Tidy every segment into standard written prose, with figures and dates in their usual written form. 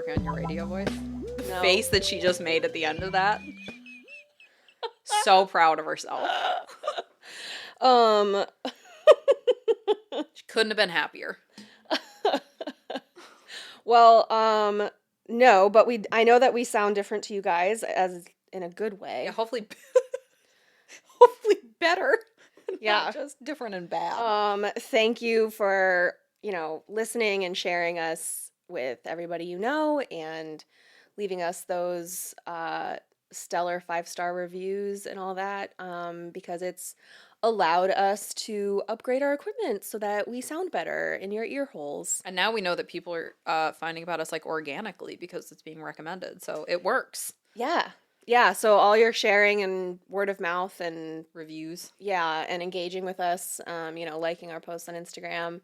working on your radio voice? The No. face that she just made at the end of that. So proud of herself. She couldn't have been happier. Well, no, but I know that we sound different to you guys, as in a good way. Yeah, hopefully better. Yeah. Not just different and bad. Thank you for, listening and sharing us with everybody you know and leaving us those stellar 5-star reviews and all that, because it's allowed us to upgrade our equipment so that we sound better in your ear holes. And now we know that people are finding about us like organically because it's being recommended. So it works. Yeah. Yeah, so all your sharing and word of mouth and Reviews. yeah, and engaging with us, liking our posts on Instagram.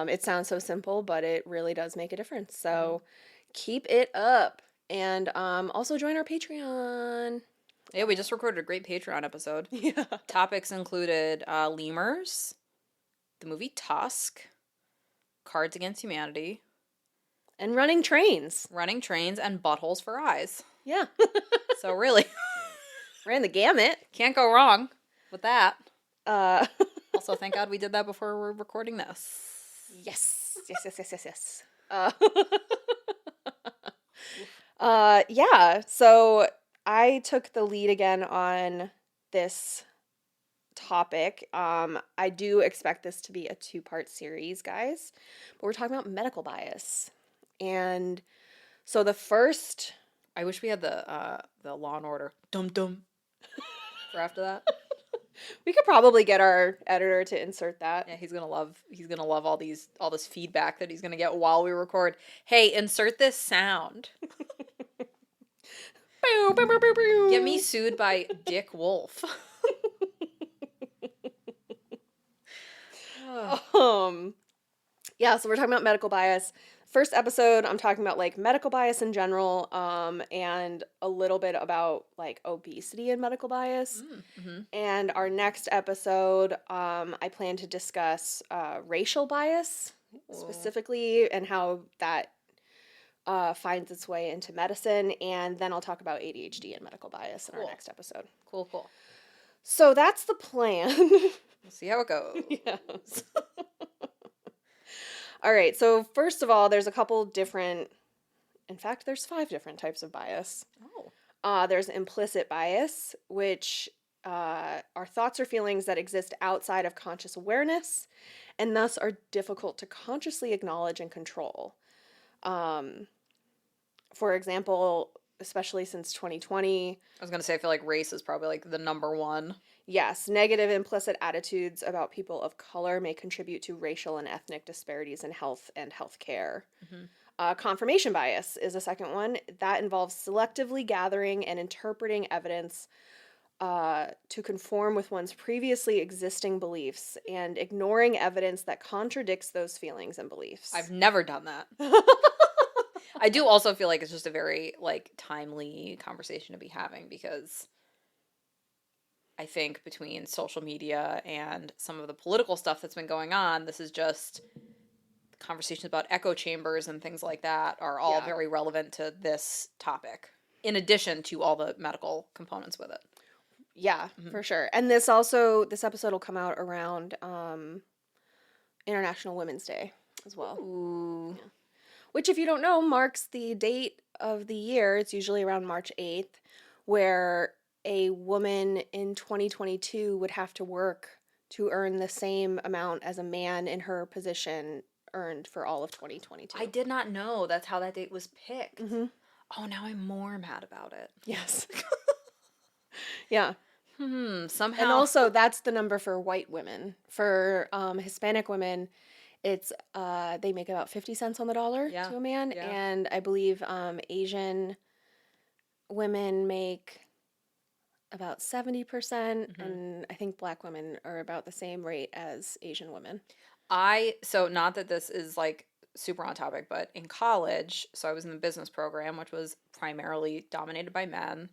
It sounds so simple, but it really does make a difference. So keep it up. And also join our Patreon. Yeah, we just recorded a great Patreon episode. Yeah. Topics included lemurs, the movie Tusk, Cards Against Humanity, And running trains. running trains, and buttholes for eyes. Yeah. So really, Ran the gamut. can't go wrong with that. Uh, Also, thank God we did that before we're recording this. yes. Yes. Yeah. So I took the lead again on this topic. I do expect this to be a 2-part series, guys. But we're talking about medical bias. And so the first... I wish we had the Law and Order dum for after that. We could probably get our editor to insert that. Yeah, he's gonna love all this feedback that he's gonna get while we record. Hey, insert this sound. Get me sued by Dick Wolf. Yeah, so we're talking about medical bias. First episode, I'm talking about like medical bias in general, and a little bit about like obesity and medical bias. Mm-hmm. And our next episode, I plan to discuss racial bias specifically and how that finds its way into medicine. And then I'll talk about ADHD and medical bias in our next episode. Cool. So that's the plan. We'll see how it goes. Yes. All right, so first of all, there's a couple different, in fact, there's 5 different types of bias. Oh. There's implicit bias, which are thoughts or feelings that exist outside of conscious awareness and thus are difficult to consciously acknowledge and control. For example, especially since 2020. I was gonna say I feel like race is probably like the number one. Yes, negative implicit attitudes about people of color may contribute to racial and ethnic disparities in health and healthcare. Mm-hmm. Confirmation bias is a second one. That involves selectively gathering and interpreting evidence to conform with one's previously existing beliefs and ignoring evidence that contradicts those feelings and beliefs. I've never done that. I do also feel like it's just a very like timely conversation to be having because I think between social media and some of the political stuff that's been going on, this is just conversations about echo chambers and things like that are all very relevant to this topic, in addition to all the medical components with it. Yeah, for sure. And this episode will come out around International Women's Day as well. Ooh. Yeah. Which, if you don't know, marks the date of the year. It's usually around March 8th, where a woman in 2022 would have to work to earn the same amount as a man in her position earned for all of 2022. I did not know that's how that date was picked. Mm-hmm. Oh, now I'm more mad about it. Yes. Yeah. Somehow. And also, that's the number for white women. For Hispanic women, it's they make about 50 cents on the dollar to a man. Yeah. And I believe Asian women make about 70%, and I think black women are about the same rate as Asian women. So not that this is like super on topic, but in college, so I was in the business program, which was primarily dominated by men.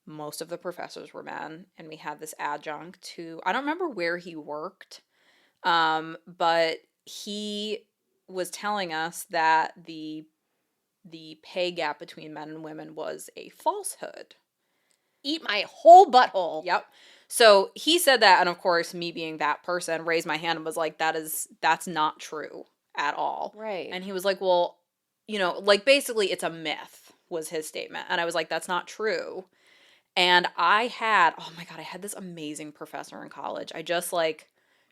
Most of the professors were men, and we had this adjunct who, I don't remember where he worked, but he was telling us that the the pay gap between men and women was a falsehood. Eat my whole butthole. Yep. So he said that, and of course, me being that person, raised my hand and was like, that's not true at all. Right. And he was like, well, like basically it's a myth, was his statement. And I was like, that's not true. And I had this amazing professor in college.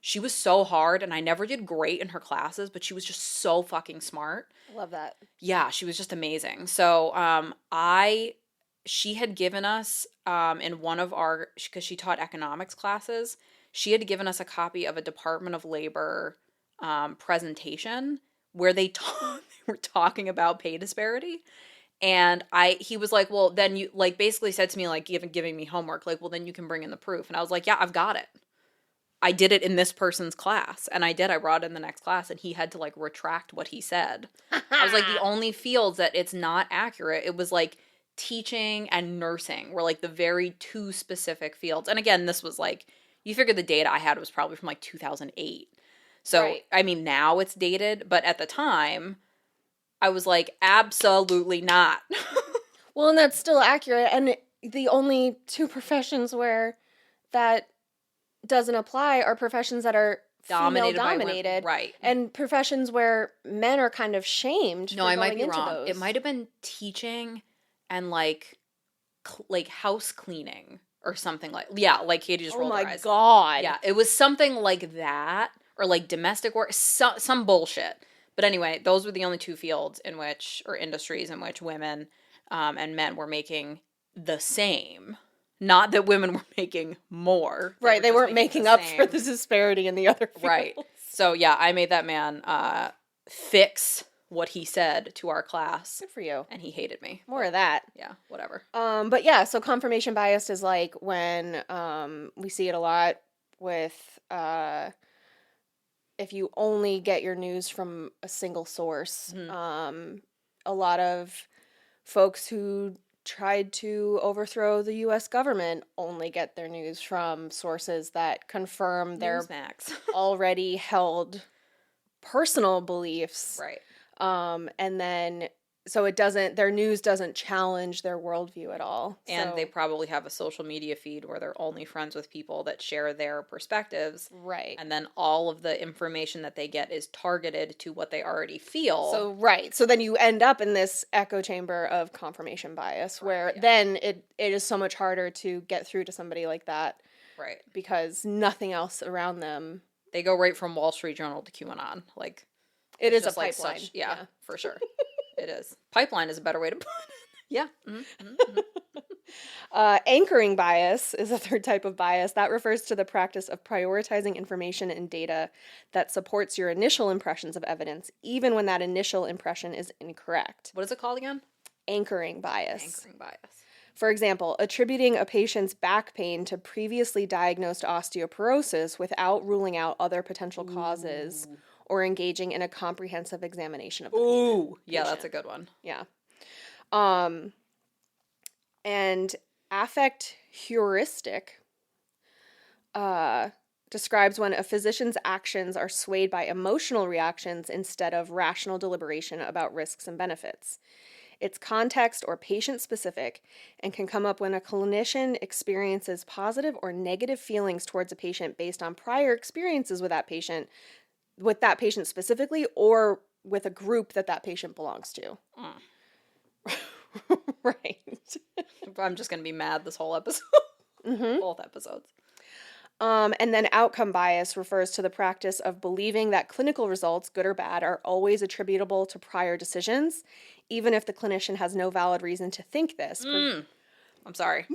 She was so hard, and I never did great in her classes, but she was just so fucking smart. I love that. Yeah, she was just amazing. So, she had given us, in one of our, because she taught economics classes, she had given us a copy of a Department of Labor presentation where they were talking about pay disparity. And he was like, well, then you, like, basically said to me, like, giving me homework, like, well, then you can bring in the proof. And I was like, yeah, I've got it. I did it in this person's class. And I brought it in the next class, and he had to, like, retract what he said. I was like, the only fields that it's not accurate, it was, like, teaching and nursing were, like, the very two specific fields. And again, this was, like, you figure the data I had was probably from, like, 2008. So, right. I mean, now it's dated, but at the time, I was like, absolutely not. Well, and that's still accurate. And the only two professions where that doesn't apply are professions that are female-dominated. Right. And professions where men are kind of shamed. No, I might be wrong. Those. It might have been teaching and, like house cleaning or something like, yeah, like Katie just rolled her eyes. Oh my God. Yeah, it was something like that, or like domestic work, some bullshit. But anyway, those were the only two fields in which, or industries in which women and men were making the same. Not that women were making more. Right, they weren't making up for the disparity in the other fields. Right. So yeah, I made that man fix what he said to our class. Good for you. And he hated me. More of that. Yeah, whatever. But yeah, so confirmation bias is like when we see it a lot with if you only get your news from a single source. Mm-hmm. A lot of folks who tried to overthrow the U.S. government only get their news from sources that confirm their already held personal beliefs. Right. And then, so their news doesn't challenge their worldview at all. And they probably have a social media feed where they're only friends with people that share their perspectives. Right. And then all of the information that they get is targeted to what they already feel. So, right. So then you end up in this echo chamber of confirmation bias where then it is so much harder to get through to somebody like that. Right. Because nothing else around them. They go right from Wall Street Journal to QAnon. Like, it is a pipeline. Yeah, for sure. It is. Pipeline is a better way to put it. Yeah. Mm-hmm. Mm-hmm. Anchoring bias is a third type of bias that refers to the practice of prioritizing information and data that supports your initial impressions of evidence, even when that initial impression is incorrect. What is it called again? Anchoring bias. Anchoring bias. For example, attributing a patient's back pain to previously diagnosed osteoporosis without ruling out other potential causes. Or engaging in a comprehensive examination of the patient. Yeah, that's a good one. Yeah. And affect heuristic describes when a physician's actions are swayed by emotional reactions instead of rational deliberation about risks and benefits. It's context or patient-specific and can come up when a clinician experiences positive or negative feelings towards a patient based on prior experiences with that patient specifically, or with a group that patient belongs to. Right. I'm just going to be mad this whole episode. Mm-hmm. Both episodes. And then outcome bias refers to the practice of believing that clinical results, good or bad, are always attributable to prior decisions, even if the clinician has no valid reason to think this. I'm sorry.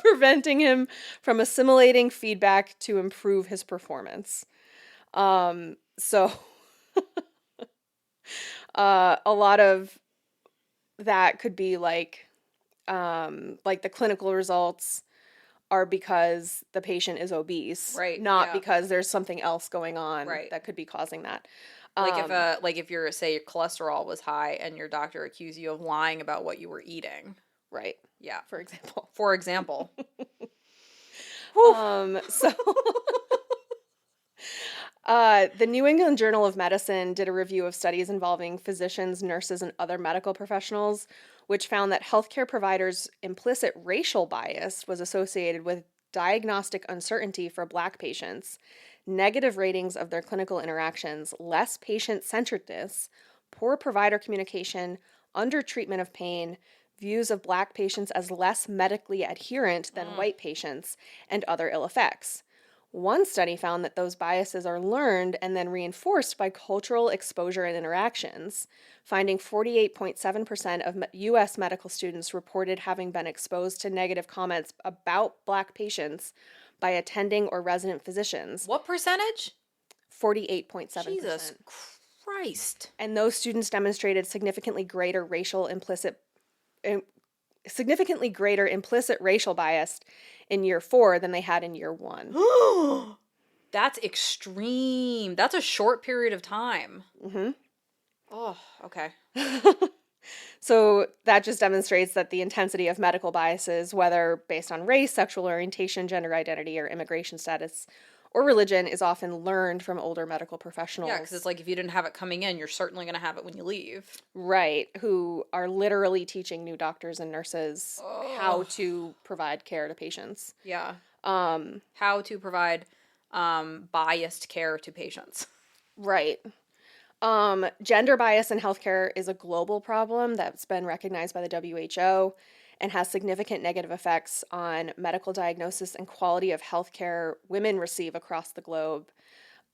Preventing him from assimilating feedback to improve his performance. So a lot of that could be like the clinical results are because the patient is obese, right? Not because there's something else going on, right, that could be causing that. If your cholesterol was high and your doctor accused you of lying about what you were eating, right? Yeah, for example. The New England Journal of Medicine did a review of studies involving physicians, nurses, and other medical professionals, which found that healthcare providers' implicit racial bias was associated with diagnostic uncertainty for Black patients, negative ratings of their clinical interactions, less patient centeredness, poor provider communication, undertreatment of pain, views of Black patients as less medically adherent than white patients, and other ill effects. One study found that those biases are learned and then reinforced by cultural exposure and interactions, finding 48.7% of U.S. medical students reported having been exposed to negative comments about Black patients by attending or resident physicians. What percentage? 48.7%. Jesus Christ. And those students demonstrated significantly greater implicit racial bias in year 4 than they had in year 1. That's extreme. That's a short period of time. Mm-hmm. Oh, okay. So that just demonstrates that the intensity of medical biases, whether based on race, sexual orientation, gender identity, or immigration status, or religion, is often learned from older medical professionals. Yeah, because it's like if you didn't have it coming in, you're certainly going to have it when you leave. Right, who are literally teaching new doctors and nurses how to provide care to patients. Yeah. How to provide biased care to patients. Right. Gender bias in healthcare is a global problem that's been recognized by the WHO and has significant negative effects on medical diagnosis and quality of healthcare women receive across the globe,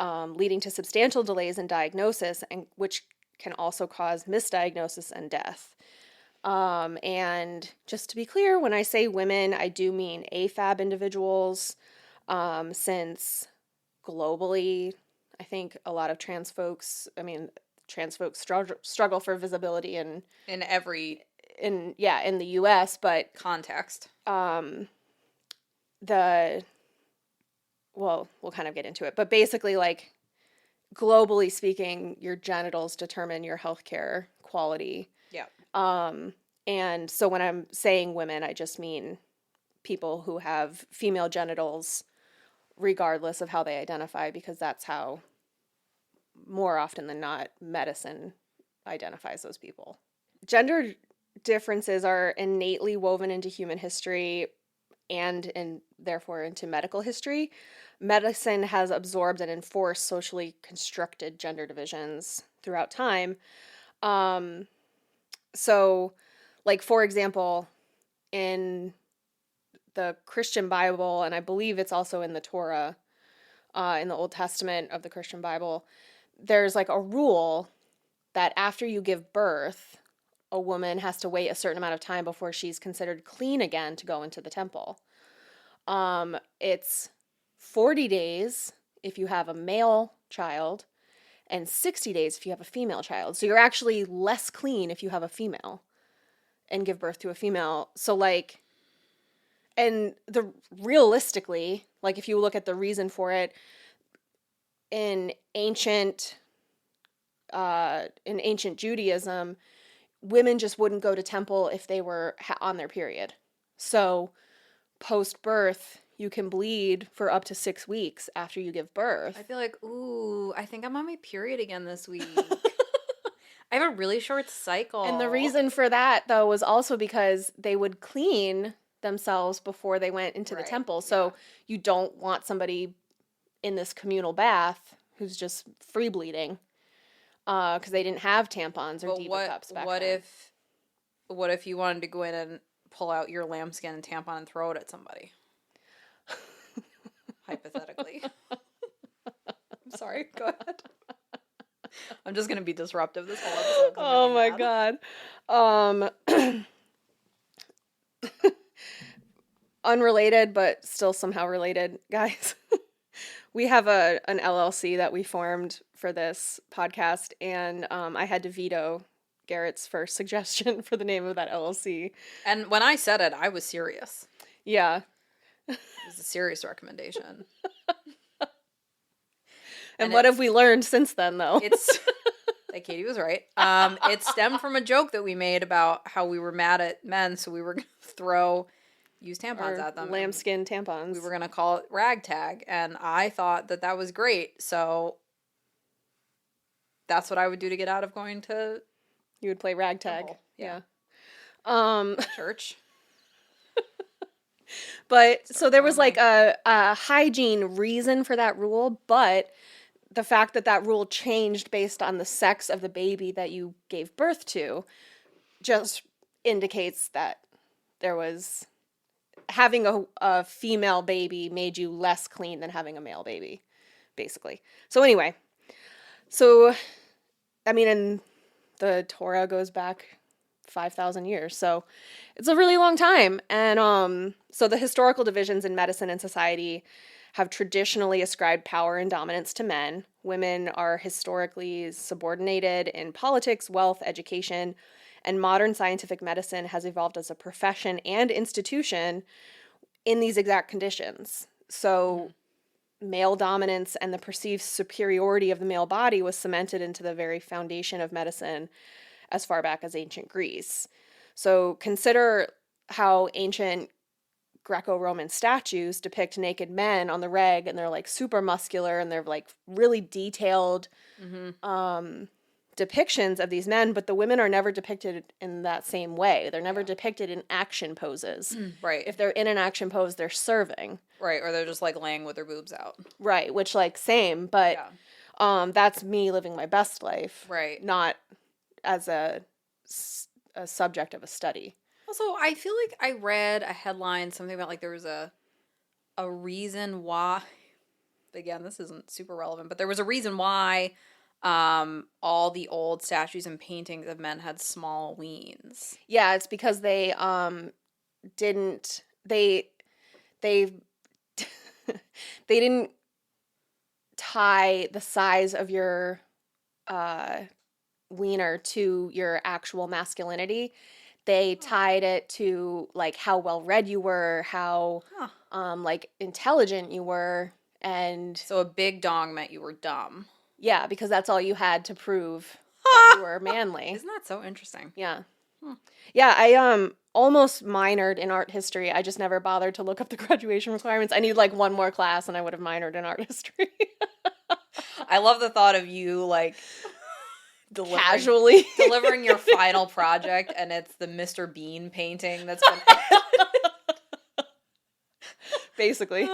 leading to substantial delays in diagnosis, and which can also cause misdiagnosis and death. And just to be clear, when I say women, I do mean AFAB individuals, since globally, I think a lot of trans folks struggle for visibility in every in the US, but context. We'll kind of get into it, but basically, like, globally speaking, your genitals determine your healthcare quality. Yeah. And so when I'm saying women, I just mean people who have female genitals, regardless of how they identify, because that's how, more often than not, medicine identifies those people. Gender differences are innately woven into human history and therefore into medical history. Medicine has absorbed and enforced socially constructed gender divisions throughout time. So, like, for example, in the Christian Bible, and I believe it's also in the Torah, in the Old Testament of the Christian Bible, there's like a rule that after you give birth, a woman has to wait a certain amount of time before she's considered clean again to go into the temple. It's 40 days if you have a male child and 60 days if you have a female child. So you're actually less clean if you have a female and give birth to a female. So, like, and realistically, like, if you look at the reason for it, in ancient Judaism, women just wouldn't go to temple if they were on their period. So post-birth, you can bleed for up to 6 weeks after you give birth. I feel like, ooh, I think I'm on my period again this week. I have a really short cycle. And the reason for that, though, was also because they would clean themselves before they went into the temple. So you don't want somebody in this communal bath who's just free bleeding, because they didn't have tampons or Diva cups back then. What if you wanted to go in and pull out your lambskin and tampon and throw it at somebody? Hypothetically. I'm sorry, go ahead. I'm just going to be disruptive this whole episode. Oh my God. Unrelated, but still somehow related, guys. We have an LLC that we formed for this podcast, and I had to veto Garet's first suggestion for the name of that LLC. And when I said it, I was serious. Yeah. It was a serious recommendation. And what have we learned since then, though? It's, like Katie was right. It stemmed from a joke that we made about how we were mad at men, so we were going to throw used tampons at them. Lambskin tampons. We were going to call it ragtag, and I thought that was great. So that's what I would do to get out of going to You would play ragtag. temple. Yeah. Church. But Start so there throwing was like a hygiene reason for that rule, but the fact that that rule changed based on the sex of the baby that you gave birth to just indicates that there was having a female baby made you less clean than having a male baby, basically. So anyway, so I mean, and the Torah goes back 5,000 years, so it's a really long time. And so the historical divisions in medicine and society have traditionally ascribed power and dominance to men. Women are historically subordinated in politics, wealth, education, and modern scientific medicine has evolved as a profession and institution in these exact conditions. So male dominance and the perceived superiority of the male body was cemented into the very foundation of medicine as far back as ancient Greece. So consider how ancient Greco-Roman statues depict naked men on the reg, and they're like super muscular and they're like really detailed depictions of these men, but the women are never depicted in that same way. They're never depicted in action poses. Right. If they're in an action pose, they're serving. Right, or they're just like laying with their boobs out. Right, which like same, but that's me living my best life. Right. Not as a subject of a study. Also, I feel like I read a headline, something about like there was a reason why, again, this isn't super relevant, but there was a reason why all the old statues and paintings of men had small weens. Yeah, it's because they didn't they they didn't tie the size of your wiener to your actual masculinity. They tied it to like how well read you were, how like intelligent you were, and So a big dong meant you were dumb. yeah, because that's all you had to prove that you were manly. Isn't that so interesting? Yeah. Yeah, I almost minored in art history. I just never bothered to look up the graduation requirements. I need like one more class and I would have minored in art history. I love the thought of you like Casually delivering your final project and it's the Mr. Bean painting that's been basically.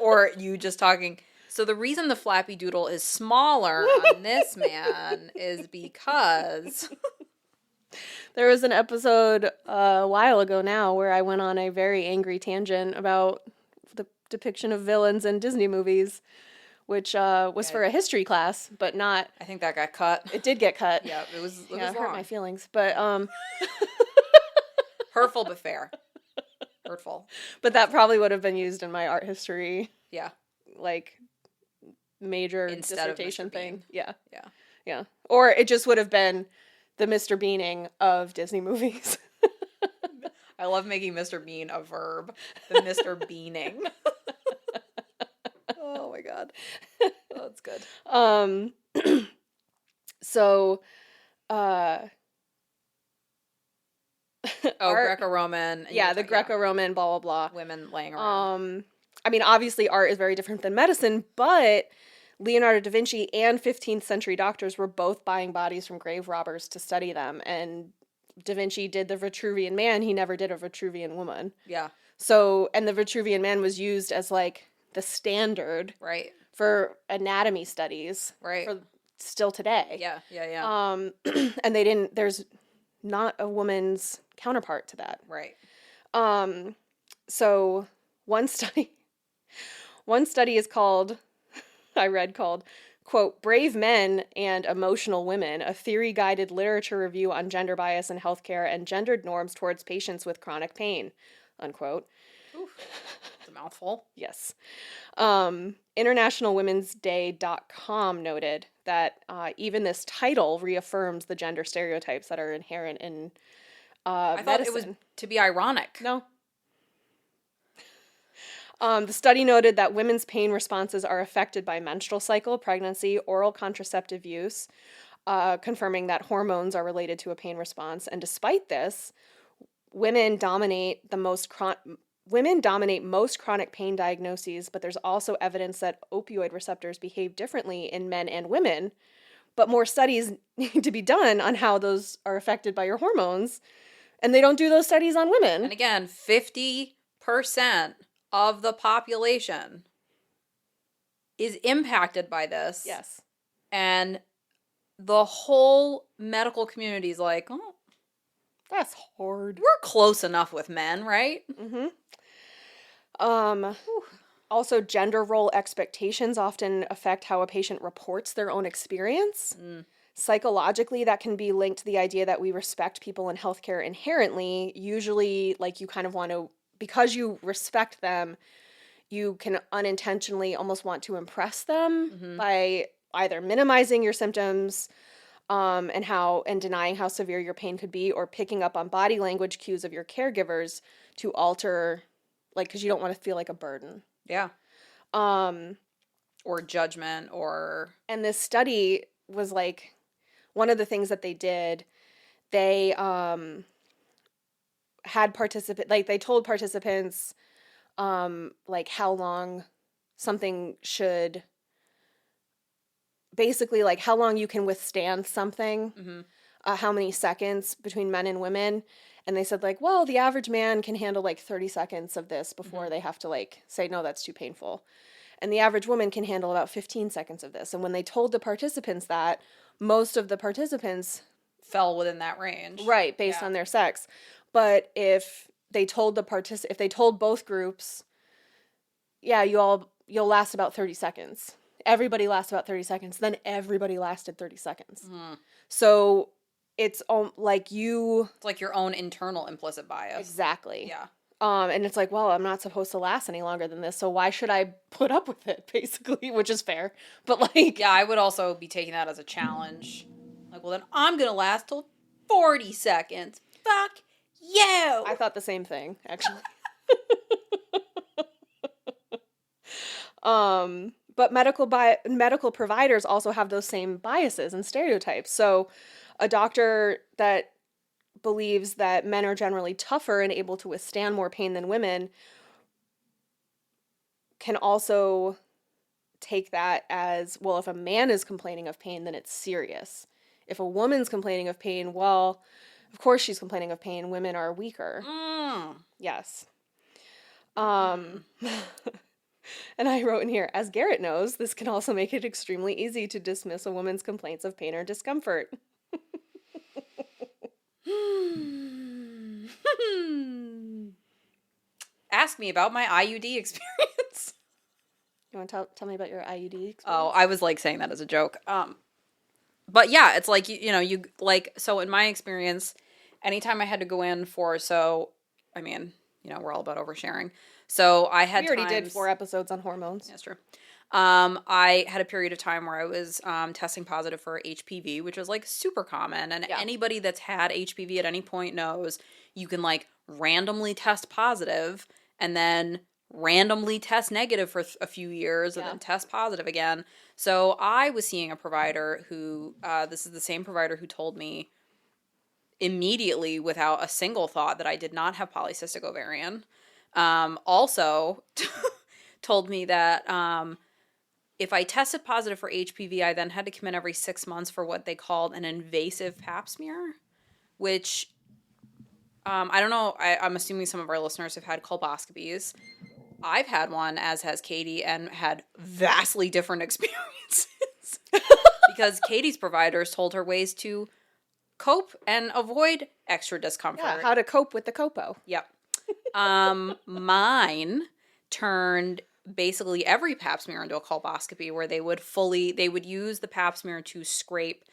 or you just talking. So the reason the Flappy Doodle is smaller on this man is because there was an episode a while ago now where I went on a very angry tangent about the depiction of villains in Disney movies, which was for a history class, but not. I think that got cut. It did get cut. Yeah, it was Yeah, it hurt wrong. my feelings, but Hurtful but fair. Hurtful. but that probably would have been used in my art history Yeah. like major Instead of dissertation Mr. Bean. thing. Yeah. Yeah. Yeah. Or it just would have been the Mr. Beaning of Disney movies. I love making Mr. Bean a verb. The Mr. Beaning. Oh my god. Oh, that's good. So Oh, art, Greco-Roman. yeah, the Greco-Roman blah blah blah. Women laying around. I mean, obviously art is very different than medicine, but Leonardo da Vinci and 15th century doctors were both buying bodies from grave robbers to study them, and Da Vinci did the Vitruvian Man, he never did a Vitruvian woman. Yeah. So, and the Vitruvian Man was used as like the standard Right. for anatomy studies. Right. For still today. Yeah. Yeah. Yeah. And they didn't, there's not a woman's counterpart to that. Right. So one study is called, I read called, quote, Brave Men and Emotional Women, a theory-guided literature review on gender bias in healthcare and gendered norms towards patients with chronic pain, unquote. Oof. It's a mouthful. Yes. InternationalWomen'sDay.com noted that even this title reaffirms the gender stereotypes that are inherent in I thought medicine. it was to be ironic. No. The study noted that women's pain responses are affected by menstrual cycle, pregnancy, oral contraceptive use, confirming that hormones are related to a pain response. And despite this, women dominate most chronic pain diagnoses, but there's also evidence that opioid receptors behave differently in men and women, but more studies need to be done on how those are affected by your hormones. And they don't do those studies on women. And again, 50% of the population is impacted by this. Yes. And the whole medical community is like, oh, that's hard. We're close enough with men, right? Mm-hmm. Also, gender role expectations often affect how a patient reports their own experience. Psychologically, that can be linked to the idea that we respect people in healthcare inherently. Usually, like, you kind of want to, because you respect them, you can unintentionally almost want to impress them by either minimizing your symptoms and denying how severe your pain could be, or picking up on body language cues of your caregivers to alter, like, because you don't want to feel like a burden. Yeah. Or judgment, or... And this study was, like, one of the things that they did, they had they told participants, like, how long something should... Basically, like, how long you can withstand something, how many seconds between men and women. And they said, like, well, the average man can handle, like, 30 seconds of this before they have to, like, say, no, that's too painful. And the average woman can handle about 15 seconds of this. And when they told the participants that, most of the participants... fell within that range. Right, based on their sex. But if they told if they told both groups, yeah, you'll last about 30 seconds. Everybody lasts about 30 seconds. Then everybody lasted 30 seconds. So it's like it's like your own internal implicit bias. Exactly. Yeah. And it's like, well, I'm not supposed to last any longer than this, so why should I put up with it, basically, which is fair. But, like... Yeah, I would also be taking that as a challenge. Like, well, then I'm going to last till 40 seconds. Fuck you! I thought the same thing, actually. But medical providers also have those same biases and stereotypes. So a doctor that believes that men are generally tougher and able to withstand more pain than women can also take that as, well, if a man is complaining of pain, then it's serious. If a woman's complaining of pain, well, of course she's complaining of pain. Women are weaker. Yes. And I wrote in here, as Garet knows, this can also make it extremely easy to dismiss a woman's complaints of pain or discomfort. Ask me about my IUD experience. You want to tell me about your IUD experience? Oh, I was, like, saying that as a joke. But yeah, it's like, you like, so in my experience, anytime I had to go in for, I mean, we're all about oversharing. So I had We already did 4 episodes on hormones. That's true. I had a period of time where I was testing positive for HPV, which was, like, super common. And anybody that's had HPV at any point knows you can, like, randomly test positive and then randomly test negative for a few years and then test positive again. So I was seeing a provider who, this is the same provider who told me immediately without a single thought that I did not have polycystic ovarian. Also told me that if I tested positive for HPV, I then had to come in every 6 months for what they called an invasive pap smear, which I don't know. I'm assuming some of our listeners have had colposcopies. I've had one, as has Katie, and had vastly different experiences because Katie's providers told her ways to cope and avoid extra discomfort. Yeah, how to cope with the copo. Yep. Mine turned basically every pap smear into a colposcopy, where they would use the pap smear to scrape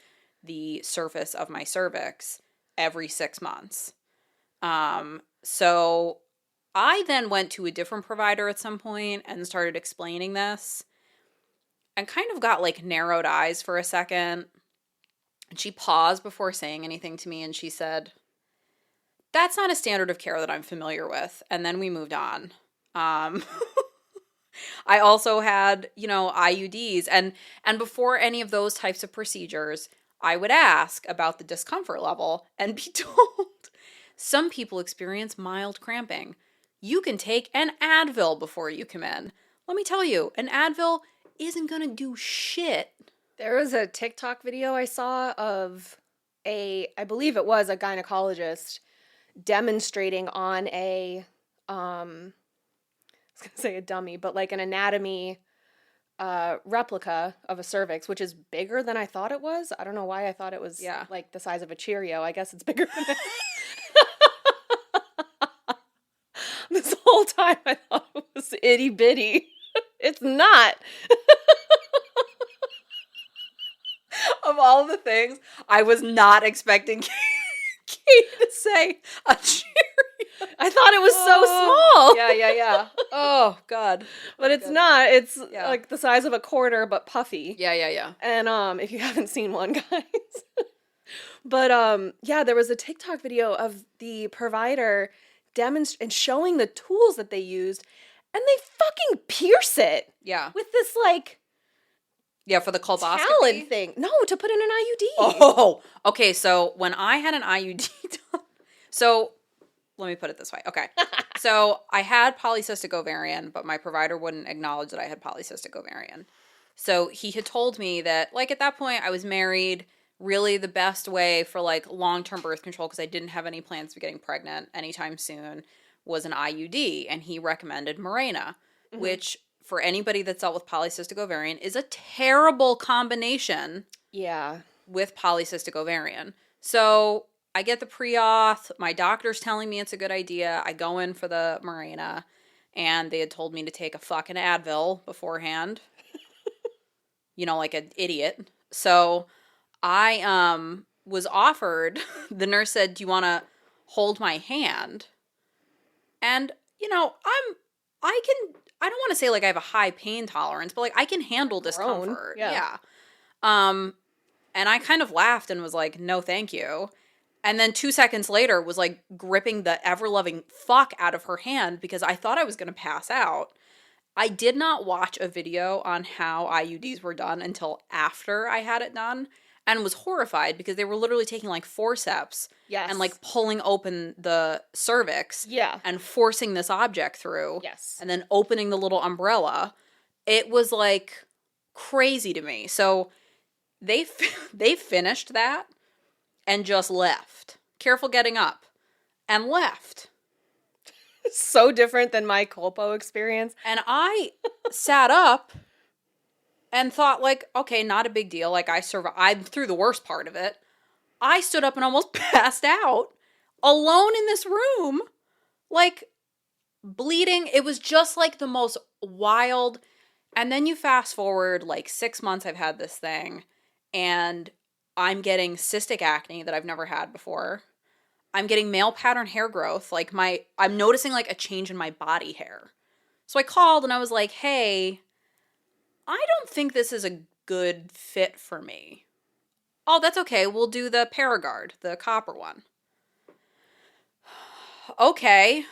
the surface of my cervix every 6 months. So I then went to a different provider at some point and started explaining this and kind of got, like, narrowed eyes for a second. And she paused before saying anything to me, and she said, "That's not a standard of care that I'm familiar with." And then we moved on. I also had, IUDs, and before any of those types of procedures, I would ask about the discomfort level and be told, some people experience mild cramping. You can take an Advil before you come in. Let me tell you, an Advil isn't going to do shit There was a TikTok video I saw of I believe it was a gynecologist demonstrating on I was gonna say a dummy, but like an anatomy replica of a cervix, which is bigger than I thought it was. I don't know why I thought it was Yeah. like the size of a Cheerio. I guess it's bigger than that. This whole time I thought it was itty bitty. It's not. Of all the things, I was not expecting Katie to say a Cheerio. I thought it was so small. Yeah. Oh, God. But it's good. not. It's Yeah. like the size of a quarter, but puffy. Yeah. And if you haven't seen one, guys. But yeah, there was a TikTok video of the provider demonstrating and showing the tools that they used, and they fucking pierce it Yeah. with this like Yeah, for the colposcopy. talon thing. No, to put in an IUD. Oh, okay. So when I had an IUD done, so let me put it this way. Okay. So I had polycystic ovarian, but my provider wouldn't acknowledge that I had polycystic ovarian. So he had told me that, like, at that point I was married. Really, the best way for like long-term birth control, because I didn't have any plans of getting pregnant anytime soon, was an IUD, and he recommended Mirena, which for anybody that's dealt with polycystic ovarian is a terrible combination. Yeah. With polycystic ovarian. So I get the pre-auth. My doctor's telling me it's a good idea. I go in for the Mirena, and they had told me to take a fucking Advil beforehand. Like an idiot. So I was offered, the nurse said, "Do you want to hold my hand?" And, I don't want to say like I have a high pain tolerance, but like I can handle discomfort. Yeah. And I kind of laughed and was like, "No, thank you." And then 2 seconds later was like gripping the ever-loving fuck out of her hand because I thought I was going to pass out. I did not watch a video on how IUDs were done until after I had it done, and was horrified because they were literally taking like forceps Yes. and like pulling open the cervix and forcing this object through. Yes. And then opening the little umbrella. It was like crazy to me. So they finished that and just left. Careful getting up. And left. So different than my colpo experience. And I sat up and thought, like, okay, not a big deal. Like, I survived. I'm through the worst part of it. I stood up and almost passed out alone in this room, like, bleeding. It was just like the most wild. And then you fast forward like 6 months, I've had this thing, and I'm getting cystic acne that I've never had before. I'm getting male pattern hair growth. Like, I'm noticing like a change in my body hair. So I called and I was like, "Hey, I don't think this is a good fit for me." "Oh, that's okay. We'll do the Paragard, the copper one." "Okay.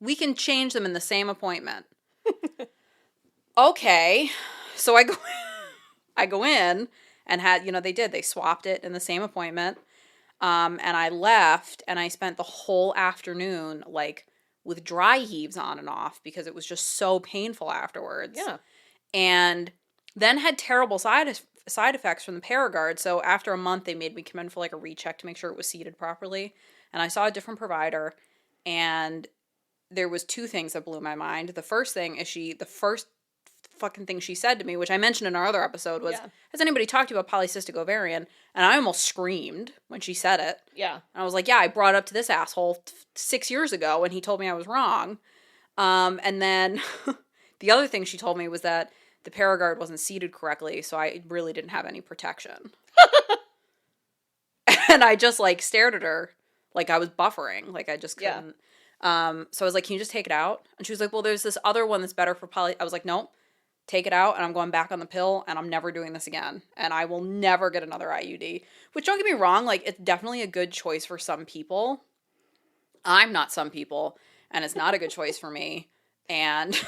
We can change them in the same appointment." Okay. So I go in and they swapped it in the same appointment. And I left and I spent the whole afternoon like with dry heaves on and off because it was just so painful afterwards. Yeah. And then had terrible side effects from the Paragard. So after a month, they made me come in for like a recheck to make sure it was seated properly. And I saw a different provider, and there was 2 things that blew my mind. The first thing is the first fucking thing she said to me, which I mentioned in our other episode, was, "Has anybody talked to you about polycystic ovarian?" And I almost screamed when she said it. Yeah. And I was like, "Yeah, I brought it up to this asshole 6 years ago, and he told me I was wrong." And then the other thing she told me was that the Paragard wasn't seated correctly, so I really didn't have any protection. And I just like stared at her like I was buffering, like I just couldn't. So I was like, "Can you just take it out?" And she was like, "Well, there's this other one that's better for poly." I was like, "Nope, take it out, and I'm going back on the pill, and I'm never doing this again, and I will never get another IUD." Which, don't get me wrong, like, it's definitely a good choice for some people. I'm not some people, and it's not a good choice for me, and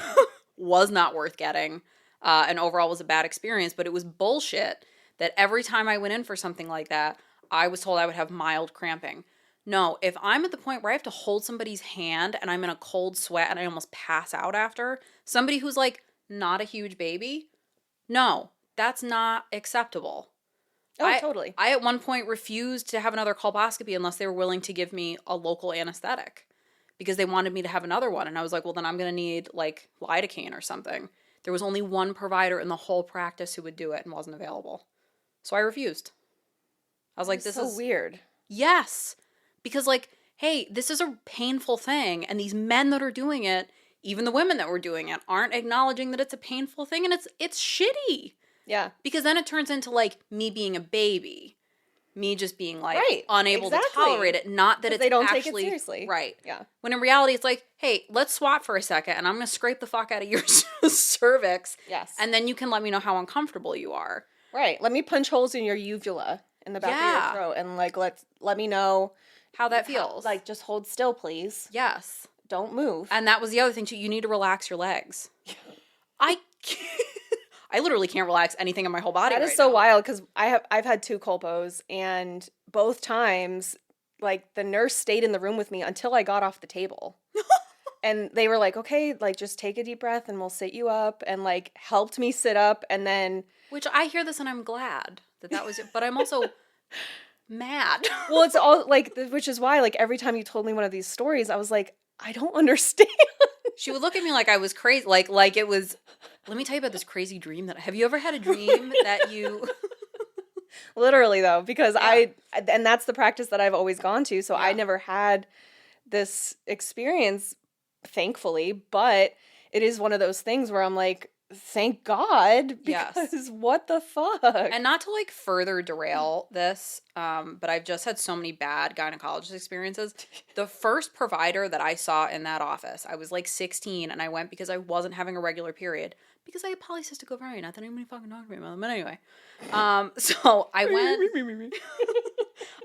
was not worth getting, and overall was a bad experience. But it was bullshit that every time I went in for something like that, I was told I would have mild cramping. No, if I'm at the point where I have to hold somebody's hand and I'm in a cold sweat and I almost pass out after, somebody who's like not a huge baby, no, that's not acceptable. Oh, totally. I at one point refused to have another colposcopy unless they were willing to give me a local anesthetic because they wanted me to have another one. And I was like, well, then I'm going to need like lidocaine or something. There was only one provider in the whole practice who would do it and wasn't available. So I refused. I was like, this is weird. Yes. Because like, hey, this is a painful thing. And these men that are doing it, even the women that were doing it, aren't acknowledging that it's a painful thing. And it's shitty. Yeah. Because then it turns into like me being a baby. Me just being like Right. unable to tolerate it. Not that it's they don't actually take it seriously. Right. Yeah. When in reality it's like, hey, let's swap for a second and I'm gonna scrape the fuck out of your cervix. Yes. And then you can let me know how uncomfortable you are. Right. Let me punch holes in your uvula in the back of your throat and like let me know how that feels. Like just hold still, please. Yes. Don't move. And that was the other thing too. You need to relax your legs. I literally can't relax anything in my whole body. That is so wild because I've had 2 colpos and both times like the nurse stayed in the room with me until I got off the table. And they were like, okay, like just take a deep breath and we'll sit you up and like helped me sit up and then. Which I hear this and I'm glad that was it. But I'm also mad. Well, it's all like, which is why like every time you told me one of these stories, I was like, I don't understand. She would look at me like I was crazy. Like it was, let me tell you about this crazy dream have you ever had a dream that you. Literally though, because and that's the practice that I've always gone to. So I never had this experience, thankfully, but it is one of those things where I'm like, thank God, because what the fuck? And not to like further derail this, but I've just had so many bad gynecologist experiences. The first provider that I saw in that office, I was like 16 and I went because I wasn't having a regular period because I had polycystic ovarian. Not that anybody fucking talked to me about it, but anyway. So I went,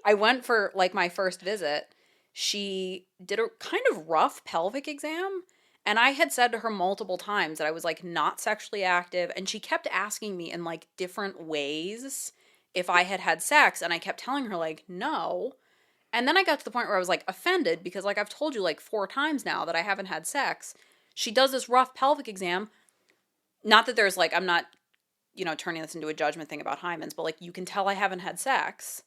I went for like my first visit. She did a kind of rough pelvic exam. And I had said to her multiple times that I was like not sexually active. And she kept asking me in like different ways if I had had sex. And I kept telling her like, no. And then I got to the point where I was like offended because like I've told you like 4 times now that I haven't had sex. She does this rough pelvic exam. Not that there's like, I'm not, turning this into a judgment thing about hymens, but like you can tell I haven't had sex.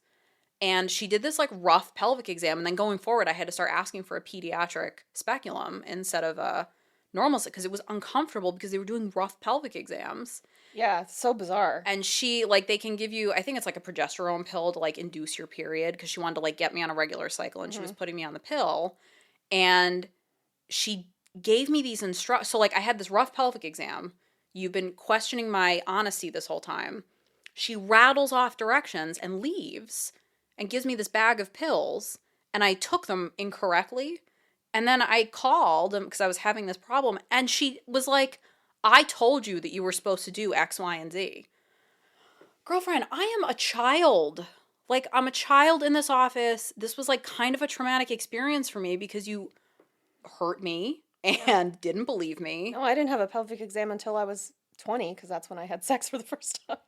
And she did this like rough pelvic exam. And then going forward, I had to start asking for a pediatric speculum instead of a normal, because it was uncomfortable because they were doing rough pelvic exams. Yeah, it's so bizarre. And she, like, they can give you, I think it's like a progesterone pill to like induce your period because she wanted to like get me on a regular cycle and she was putting me on the pill. And she gave me these instructions. So like I had this rough pelvic exam. You've been questioning my honesty this whole time. She rattles off directions and leaves and gives me this bag of pills, and I took them incorrectly. And then I called because I was having this problem, and she was like, I told you that you were supposed to do X, Y, and Z. Girlfriend, I am a child. Like, I'm a child in this office. This was like kind of a traumatic experience for me because you hurt me and didn't believe me. No, I didn't have a pelvic exam until I was 20 because that's when I had sex for the first time.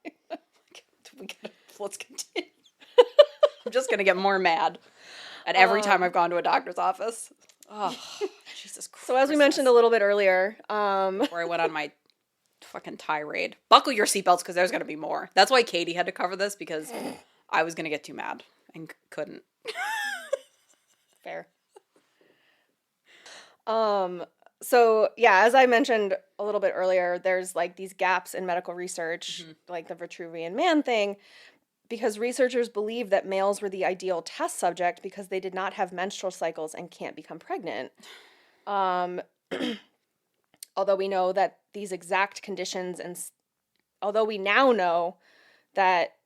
Let's continue. I'm just going to get more mad at every time I've gone to a doctor's office. Oh, Jesus Christ. So as we mentioned a little bit earlier, before I went on my fucking tirade, buckle your seatbelts because there's going to be more. That's why Katie had to cover this because I was going to get too mad and couldn't. Fair. So yeah, as I mentioned a little bit earlier, there's like these gaps in medical research, like the Vitruvian man thing, because researchers believe that males were the ideal test subject because they did not have menstrual cycles and can't become pregnant. Although we know that these exact conditions, and although we now know that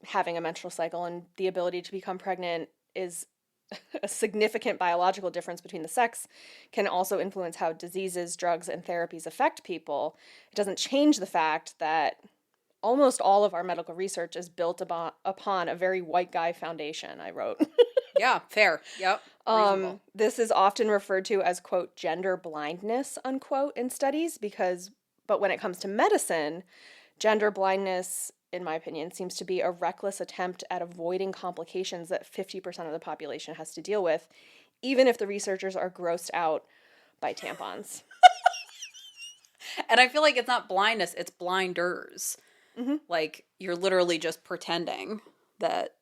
having a menstrual cycle and the ability to become pregnant is a significant biological difference between the sex, can also influence how diseases, drugs, and therapies affect people. It doesn't change the fact that almost all of our medical research is built upon a very white guy foundation, I wrote. Yeah, fair. Yep. Reasonable. This is often referred to as, quote, gender blindness, unquote, in studies, but when it comes to medicine, gender blindness, in my opinion, seems to be a reckless attempt at avoiding complications that 50% of the population has to deal with, even if the researchers are grossed out by tampons. And I feel like it's not blindness, it's blinders. Mm-hmm. Like, you're literally just pretending that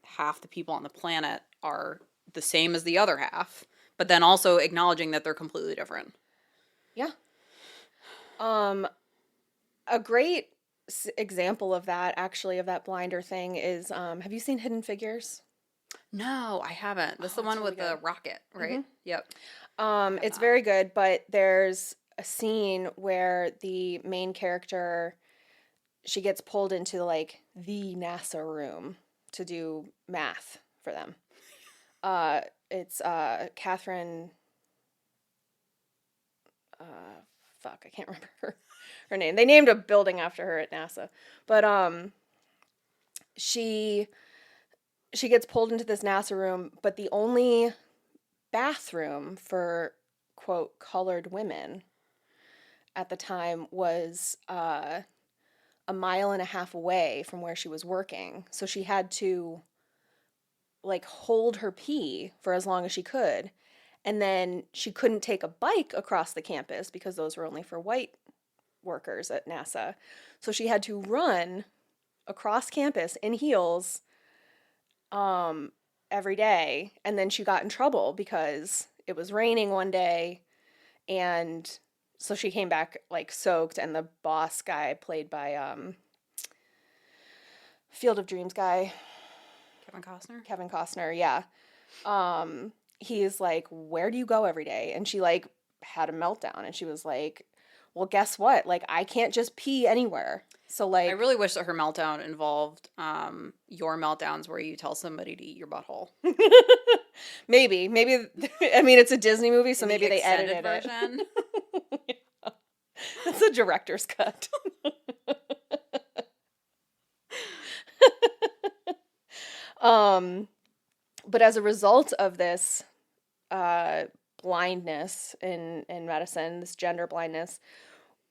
half the people on the planet are the same as the other half, but then also acknowledging that they're completely different. Yeah. A great example of that, actually, of that blinder thing is, have you seen Hidden Figures? No, I haven't. This is the Oh, it's one really with the good. rocket, right? Mm-hmm. Yep. I have It's not. very good, but there's a scene where the main character, she gets pulled into like the NASA room to do math for them. Uh, it's Catherine. Uh, Fuck, I can't remember her name. They named a building after her at NASA, but she she gets pulled into this NASA room, but the only bathroom for quote colored women at the time was a mile and a half away from where she was working. So she had to like hold her pee for as long as she could. And then she couldn't take a bike across the campus because those were only for white workers at NASA. So she had to run across campus in heels um, every day. And then she got in trouble because it was raining one day. And so she came back like soaked. And the boss guy, played by Field of Dreams guy, Kevin Costner? Kevin Costner, yeah. He's like, "Where do you go every day?" And she like had a meltdown and she was like, "Well, guess what? Like I can't just pee anywhere." So I like really wish that her meltdown involved your meltdowns where you tell somebody to eat your butthole. maybe I mean it's a Disney movie, so In the maybe they extended edited version. it. That's a director's cut. um but as a result of this uh blindness in medicine, this gender blindness,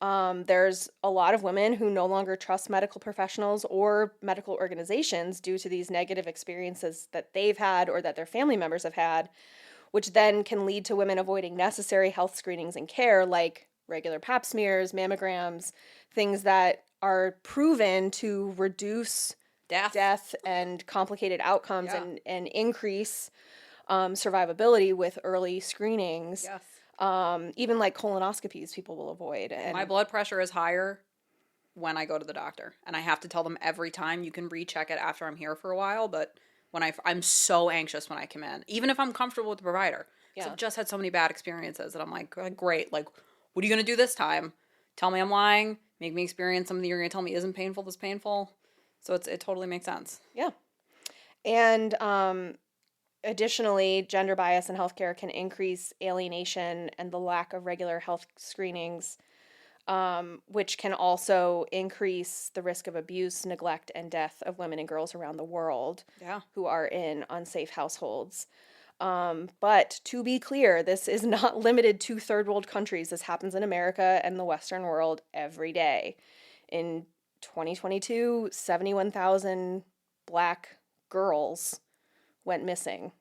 there's a lot of women who no longer trust medical professionals or medical organizations due to these negative experiences that they've had or that their family members have had, which then can lead to women avoiding necessary health screenings and care like regular pap smears, mammograms, things that are proven to reduce Death. death and complicated outcomes Yeah. and increase survivability with early screenings. Yes. Even like colonoscopies, people will avoid. My And blood pressure is higher when I go to the doctor, and I have to tell them every time. You can recheck it after I'm here for a while, but when I'm so anxious when I come in, even if I'm comfortable with the provider, because yeah, I've just had so many bad experiences, and I'm like, great, like, what are you gonna do this time? Tell me I'm lying, make me experience something that you're gonna tell me isn't painful that's painful. So it totally makes sense. yeah. And additionally, gender bias in healthcare can increase alienation and the lack of regular health screenings, which can also increase the risk of abuse, neglect, and death of women and girls around the world Yeah. who are in unsafe households. But to be clear, this is not limited to third world countries. This happens in America and the Western world every day. In 2022, 71,000 black girls went missing.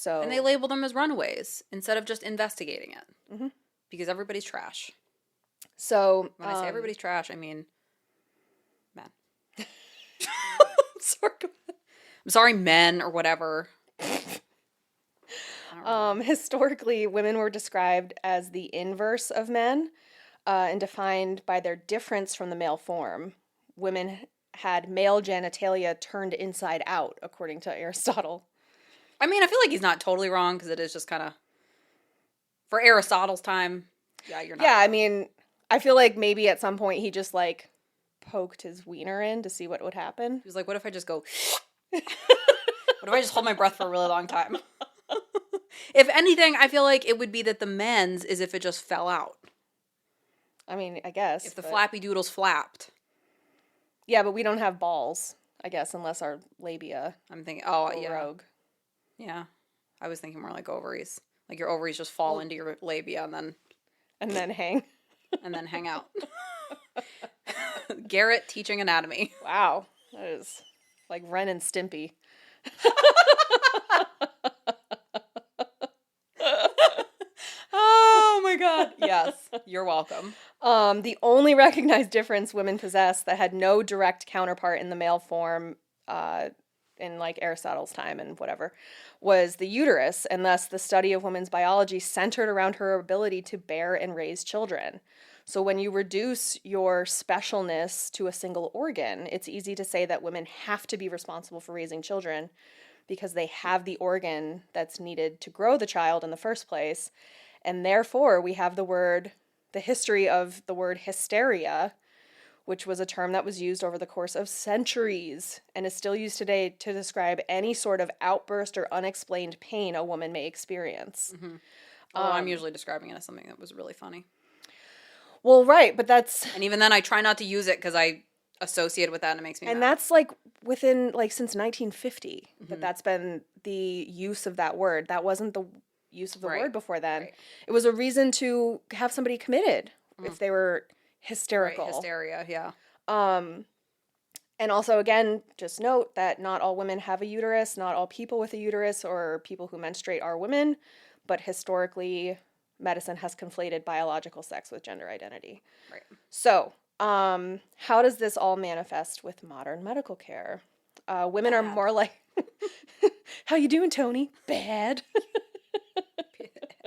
And they So, label them as runaways instead of just investigating it, mhm. because everybody's trash. So, When I say everybody's trash, I mean men. Sorry. I'm sorry, men or whatever. I don't really. historically, women were described as the inverse of men and defined by their difference from the male form. Women had male genitalia turned inside out, according to Aristotle. I mean, I feel like he's not totally wrong because it is just kind of for Aristotle's time. Yeah, you're not Yeah, I wrong. mean, I feel like maybe at some point he just like poked his wiener in to see what would happen. He was like, "What if I just go? What if I just hold my breath for a really long time?" If anything, I feel like it would be that the men's is if it just fell out. I mean, I guess. If the But flappy doodles flapped. yeah, but we don't have balls, I guess, unless our labia I'm thinking, oh, go yeah. rogue. Yeah. I was thinking more like ovaries. Like your ovaries just fall Well- into your labia And then hang. and then hang out. Garet teaching anatomy. Wow. That is like Ren and Stimpy. Oh my god. Yeah. Yes, you're welcome. The only recognized difference women possess that had no direct counterpart in the male form, in like Aristotle's time and whatever, was the uterus, and thus the study of women's biology centered around her ability to bear and raise children. So when you reduce your specialness to a single organ, it's easy to say that women have to be responsible for raising children because they have the organ that's needed to grow the child in the first place. And therefore, we have the history of the word hysteria, which was a term that was used over the course of centuries and is still used today to describe any sort of outburst or unexplained pain a woman may experience. Mm-hmm. Although I'm usually describing it as something that was really funny. Well, right, but that's... And even then I try not to use it because I associate it with that and it makes me mad. And that's like within, like, since 1950 that that's been the use of that word. That wasn't the use of the word before then. Right. It was a reason to have somebody committed if they were hysterical. Right, hysteria, yeah. And also, again, just note that not all women have a uterus, not all people with a uterus or people who menstruate are women, but historically, medicine has conflated biological sex with gender identity. Right. So, how does this all manifest with modern medical care? Women are more like... How you doing, Tony? Bad.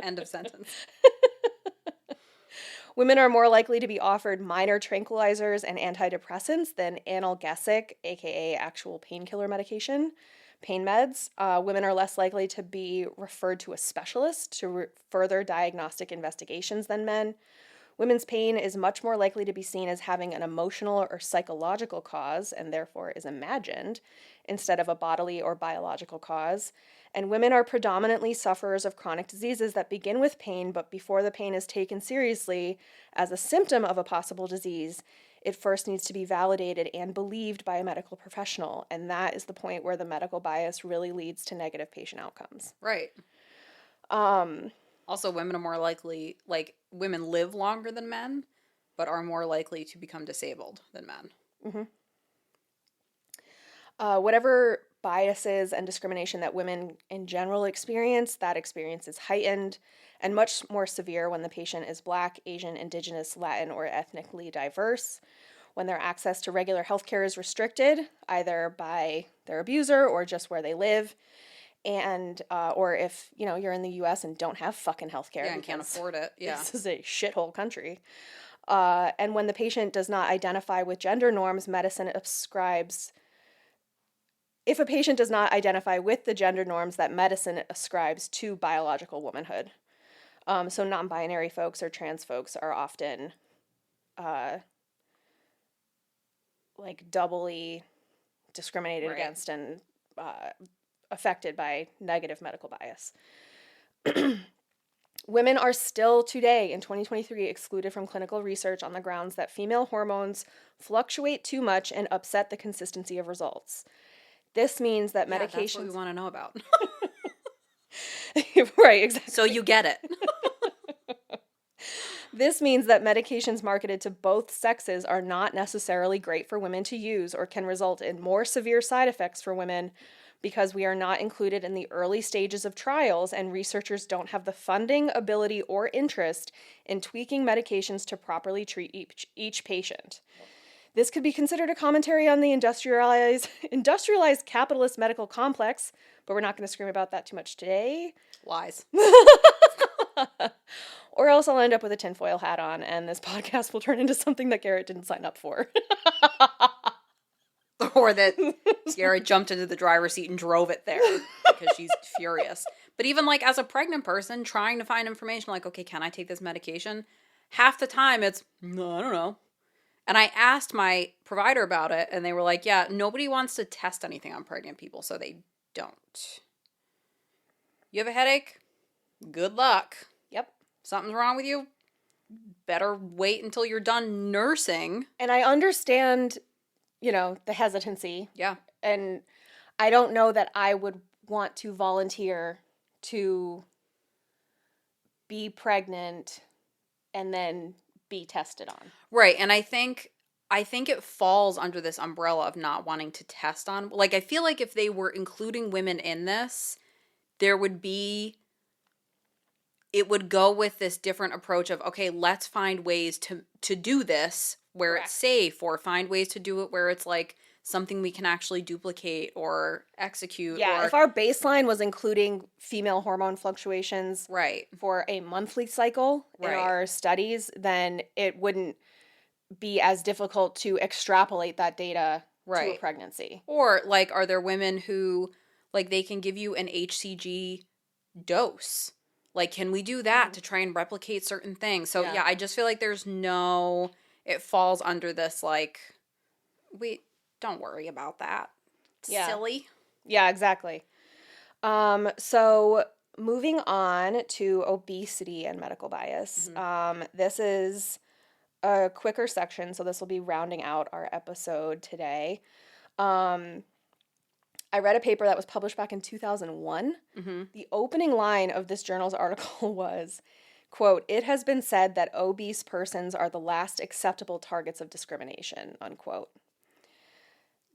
End of sentence. Women are more likely to be offered minor tranquilizers and antidepressants than analgesic, aka actual painkiller medication, pain meds. Women are less likely to be referred to a specialist to further diagnostic investigations than men. Women's pain is much more likely to be seen as having an emotional or psychological cause, and therefore is imagined, instead of a bodily or biological cause. And women are predominantly sufferers of chronic diseases that begin with pain, but before the pain is taken seriously as a symptom of a possible disease, it first needs to be validated and believed by a medical professional. And that is the point where the medical bias really leads to negative patient outcomes. Right. Also, women are more likely, like, women live longer than men, but are more likely to become disabled than men. Whatever biases and discrimination that women in general experience, that experience is heightened and much more severe when the patient is Black, Asian, Indigenous, Latin, or ethnically diverse, when their access to regular healthcare is restricted, either by their abuser or just where they live, and or if, you know, you're in the U.S. and don't have fucking healthcare. Yeah, and can't afford it. Yeah. This is a shithole country. And when the patient does not identify with gender norms, medicine ascribes... If a patient does not identify with the gender norms that medicine ascribes to biological womanhood. So non-binary folks or trans folks are often like doubly discriminated against and affected by negative medical bias. Women are still today, in 2023, excluded from clinical research on the grounds that female hormones fluctuate too much and upset the consistency of results. This means that medications... That's what we want to know about. Right, exactly. So you get it. This means that medications marketed to both sexes are not necessarily great for women to use or can result in more severe side effects for women because we are not included in the early stages of trials and researchers don't have the funding, ability, or interest in tweaking medications to properly treat each patient. This could be considered a commentary on the industrialized capitalist medical complex, but we're not going to scream about that too much today. Lies. Or else I'll end up with a tinfoil hat on, and this podcast will turn into something that Garet didn't sign up for. Or that Garet jumped into the driver's seat and drove it there because she's furious. But even, like, as a pregnant person trying to find information, like, okay, can I take this medication? Half the time it's, no, I don't know. And I asked my provider about it, and they were like, yeah, nobody wants to test anything on pregnant people, so they don't. You have a headache? Good luck. Yep. Something's wrong with you? Better wait until you're done nursing. And I understand, you know, the hesitancy. Yeah. And I don't know that I would want to volunteer to be pregnant and then be tested on. Right, and I think it falls under this umbrella of not wanting to test on. Like, I feel like if they were including women in this, there would be it would go with this different approach of, okay, let's find ways to do this where Correct. it's safe, or find ways to do it where it's like something we can actually duplicate or execute. Yeah, or if our baseline was including female hormone fluctuations right. for a monthly cycle in Right. our studies, then it wouldn't be as difficult to extrapolate that data to a Right. pregnancy. Or like, are there women who like they can give you an HCG dose? Like, can we do that to try and replicate certain things? So Yeah. yeah, I just feel like it falls under this like, we don't worry about that. Yeah. Silly. Yeah, exactly. So moving on to obesity and medical bias. This is a quicker section, so this will be rounding out our episode today. I read a paper that was published back in 2001. The opening line of this journal's article was, quote, "It has been said that obese persons are the last acceptable targets of discrimination," unquote.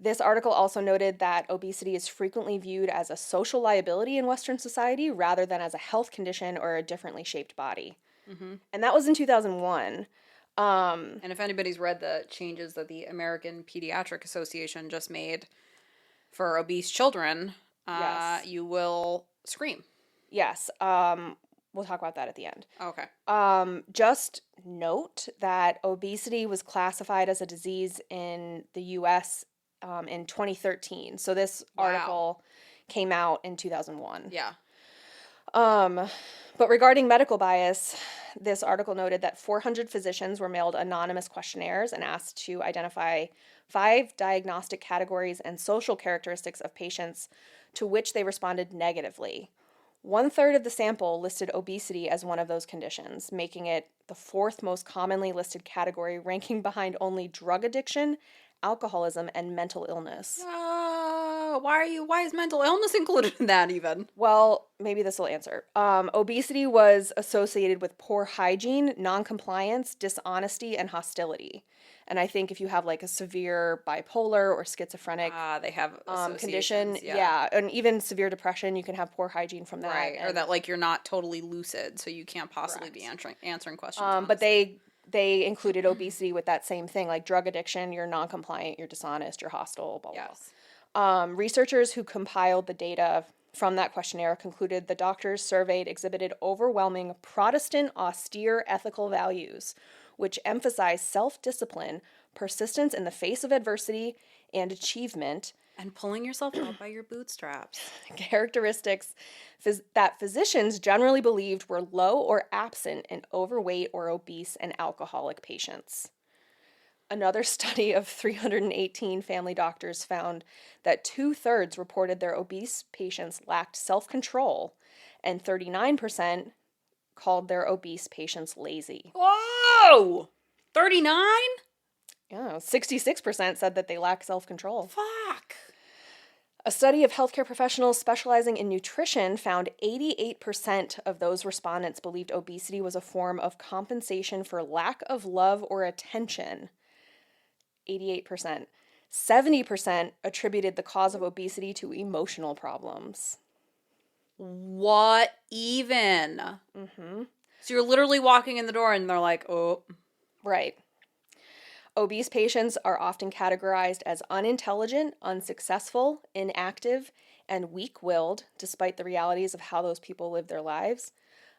This article also noted that obesity is frequently viewed as a social liability in Western society rather than as a health condition or a differently shaped body. And that was in 2001. And if anybody's read the changes that the American Pediatric Association just made for obese children, Yes. you will scream. Yes. We'll talk about that at the end. Okay. Just note that obesity was classified as a disease in the U.S. In 2013. So this article came out in 2001. Yeah. But regarding medical bias, this article noted that 400 physicians were mailed anonymous questionnaires and asked to identify 5 diagnostic categories and social characteristics of patients to which they responded negatively. 1/3 of the sample listed obesity as one of those conditions, making it the 4th most commonly listed category, ranking behind only drug addiction, alcoholism, and mental illness. Why is mental illness included in that even? Well, maybe this will answer. Obesity was associated with poor hygiene, noncompliance, dishonesty, and hostility. And I think if you have like a severe bipolar or schizophrenic They have condition, associations, yeah, and even severe depression, you can have poor hygiene from that. Right, or and- that like you're not totally lucid, so you can't possibly be answering questions. but honestly. they included obesity with that same thing, like drug addiction, you're noncompliant, you're dishonest, you're hostile, blah, blah, Yes. blah. Researchers who compiled the data from that questionnaire concluded the doctors surveyed exhibited overwhelming Protestant austere ethical values, which emphasize self-discipline, persistence in the face of adversity, and achievement, And pulling yourself up by your bootstraps. characteristics that physicians generally believed were low or absent in overweight or obese and alcoholic patients. Another study of 318 family doctors found that 2/3 reported their obese patients lacked self-control, and 39% called their obese patients lazy. Whoa! 39? Yeah, 66% said that they lack self-control. Fuck. A study of healthcare professionals specializing in nutrition found 88% of those respondents believed obesity was a form of compensation for lack of love or attention. 88%. 70% attributed the cause of obesity to emotional problems. What even? Mm-hmm. So you're literally walking in the door and they're like, oh. Right. Obese patients are often categorized as unintelligent, unsuccessful, inactive, and weak-willed, despite the realities of how those people live their lives.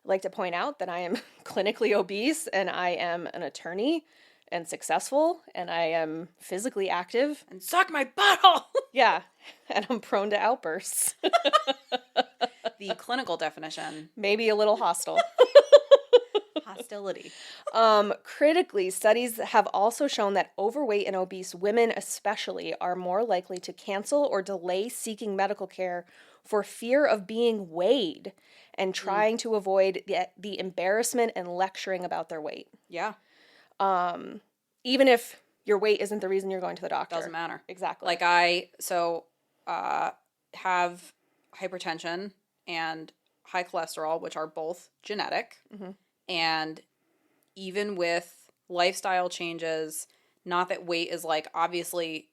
I'd like to point out that I am clinically obese and I am an attorney and successful and I am physically active. And suck my butthole! Yeah, and I'm prone to outbursts. The clinical definition. Maybe a little hostile. Hostility. Critically, studies have also shown that overweight and obese women especially are more likely to cancel or delay seeking medical care for fear of being weighed and trying to avoid the embarrassment and lecturing about their weight. Yeah. Even if your weight isn't the reason you're going to the doctor. Doesn't matter. Exactly. Like I have hypertension and high cholesterol, which are both genetic. Mm-hmm. And even with lifestyle changes, not that weight is like, obviously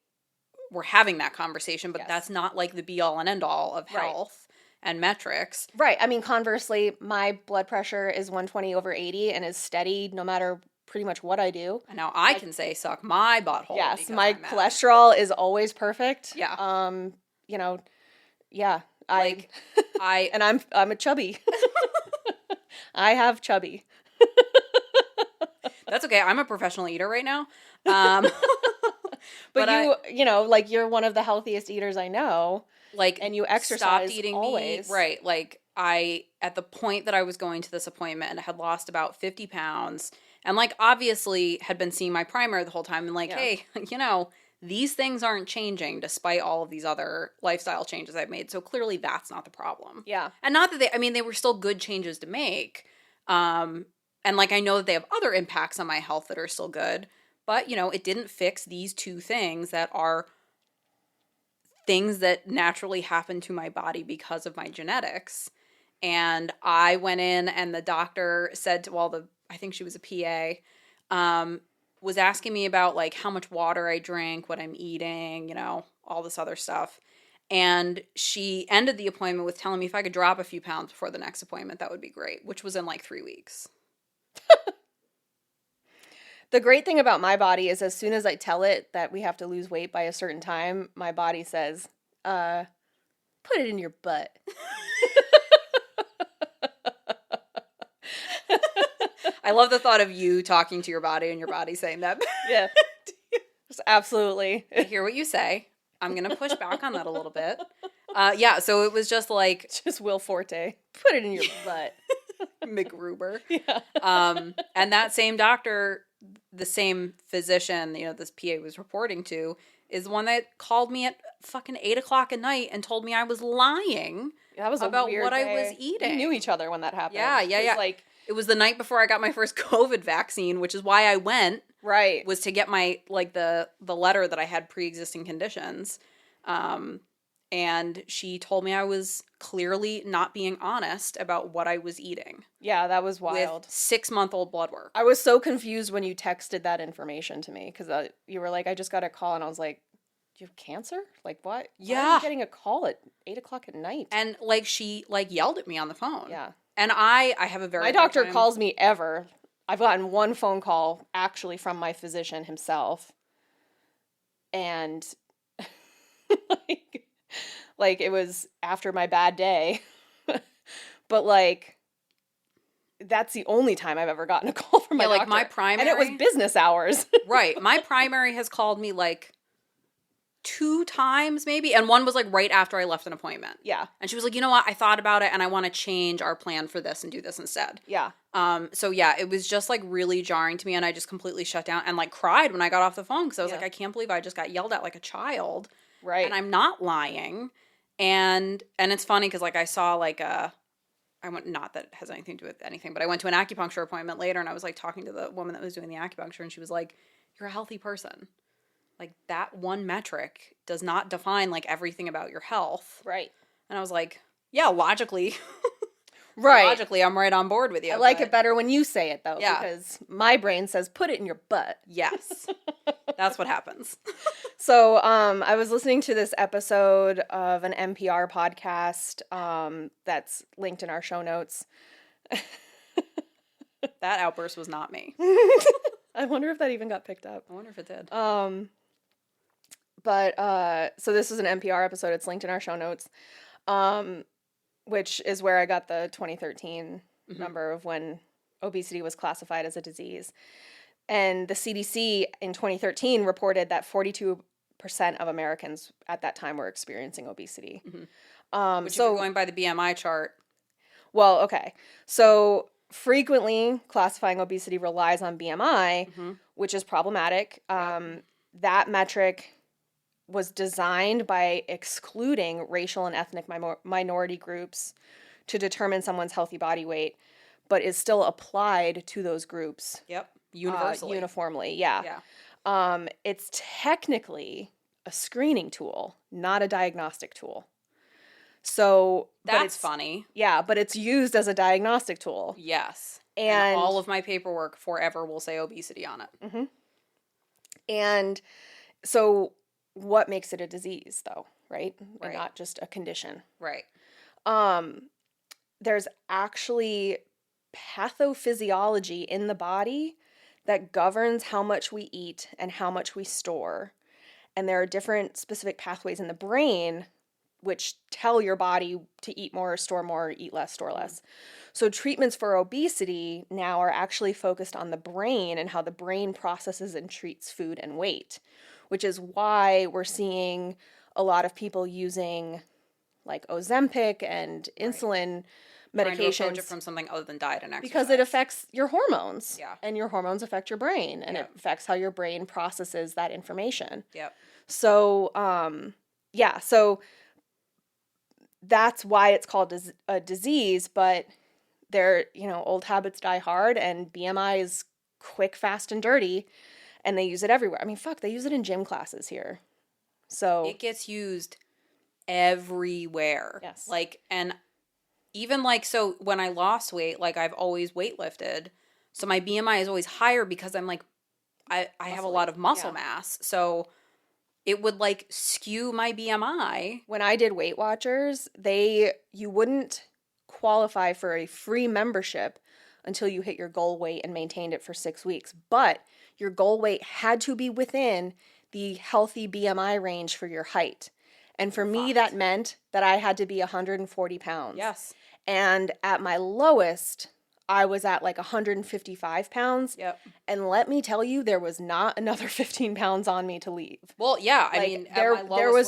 we're having that conversation, but Yes. that's not like the be all and end all of Right. health. and metrics. Right. I mean, conversely, my blood pressure is 120/80 and is steady no matter pretty much what I do. And now I can say suck my butthole. Yes, my cholesterol is always perfect. Yeah. You know, yeah. Like, and I'm a chubby. I have chubby. That's okay. I'm a professional eater right now. But you know, like, you're one of the healthiest eaters I know. Like, and you exercise stopped eating always. meat. Right. Like, at the point that I was going to this appointment, I had lost about 50 pounds. And, like, obviously had been seeing my primary the whole time. And, like, hey, you know, these things aren't changing despite all of these other lifestyle changes I've made. So clearly that's not the problem. Yeah. And not that they were still good changes to make. And, like, I know that they have other impacts on my health that are still good. But, you know, it didn't fix these two things that are things that naturally happen to my body because of my genetics. And I went in and the doctor said I think she was a PA, was asking me about, like, how much water I drink, what I'm eating, you know, all this other stuff. And she ended the appointment with telling me if I could drop a few pounds before the next appointment, that would be great, which was in like 3 weeks. The great thing about my body is as soon as I tell it that we have to lose weight by a certain time, my body says, put it in your butt. I love the thought of you talking to your body and your body saying that. Yeah. Absolutely. I hear what you say. I'm going to push back on that a little bit. Yeah, so it was just like... Just Will Forte. Put it in your butt. McGruber. Yeah. And that same doctor, the same physician, you know, this PA was reporting to, is the one that called me at fucking 8 o'clock at night and told me I was lying about what I was eating. We knew each other when that happened. Yeah. Like, it was the night before I got my first COVID vaccine, which is why I went. Right. Was to get my, like, the letter that I had pre-existing conditions. And she told me I was clearly not being honest about what I was eating. Yeah, that was wild. With 6-month-old blood work. I was so confused when you texted that information to me because you were like, I just got a call, and I was like, do you have cancer? Like, what? Yeah. Why are you getting a call at 8 o'clock at night? And, like, she, like, yelled at me on the phone. Yeah. And I have a very... My doctor calls me ever. I've gotten one phone call actually from my physician himself. And like it was after my bad day. But like that's the only time I've ever gotten a call from my doctor. Like my primary. And it was business hours. Right. My primary has called me like 2 times maybe, and one was like right after I left an appointment. Yeah. And she was like, you know what, I thought about it and I want to change our plan for this and do this instead. Yeah. So yeah, it was just like really jarring to me, and I just completely shut down and like cried when I got off the phone because I was like, I can't believe I just got yelled at like a child. Right. And I'm not lying. And it's funny because like I saw like I went, not that it has anything to do with anything, but I went to an acupuncture appointment later, and I was like talking to the woman that was doing the acupuncture, and she was like, you're a healthy person. Like, that one metric does not define, like, everything about your health. Right. And I was like, yeah, logically. Right. Logically, I'm right on board with you. I like it better when you say it, though. Yeah. Because my brain says, put it in your butt. Yes. That's what happens. So, I was listening to this episode of an NPR podcast that's linked in our show notes. That outburst was not me. I wonder if that even got picked up. I wonder if it did. But so this is an NPR episode. It's linked in our show notes, which is where I got the 2013 number of when obesity was classified as a disease. And the CDC in 2013 reported that 42% of Americans at that time were experiencing obesity. Which, so, if you're going by the BMI chart. Well, okay. So frequently classifying obesity relies on BMI, which is problematic. That metric was designed by excluding racial and ethnic minority groups to determine someone's healthy body weight, but is still applied to those groups. Yep. Universally. Uniformly, yeah. It's technically a screening tool, not a diagnostic tool. So that's funny. Yeah, but it's used as a diagnostic tool. Yes. And all of my paperwork forever will say obesity on it. And so what makes it a disease, though, right? And not just a condition. Right. There's actually pathophysiology in the body that governs how much we eat and how much we store. And there are different specific pathways in the brain which tell your body to eat more, store more, eat less, store less. So treatments for obesity now are actually focused on the brain and how the brain processes and treats food and weight, which is why we're seeing a lot of people using like Ozempic and insulin Trying to approach it medications from something other than diet and exercise. because it affects your hormones. Yeah. And your hormones affect your brain, and it affects how your brain processes that information. Yep. So, so that's why it's called a disease, but old habits die hard, and BMI is quick, fast, and dirty, and they use it everywhere. I mean, fuck, they use it in gym classes here. So it gets used everywhere. Yes. Like, and even like, so when I lost weight, like I've always weightlifted. So my BMI is always higher because I'm like, I have a lot of muscle mass. So it would like skew my BMI. When I did Weight Watchers, you wouldn't qualify for a free membership until you hit your goal weight and maintained it for 6 weeks. But your goal weight had to be within the healthy BMI range for your height. And for me, that meant that I had to be 140 pounds. Yes. And at my lowest, I was at like 155 pounds. Yep. And let me tell you, there was not another 15 pounds on me to leave. Well, yeah. I Like, mean, there at my lowest was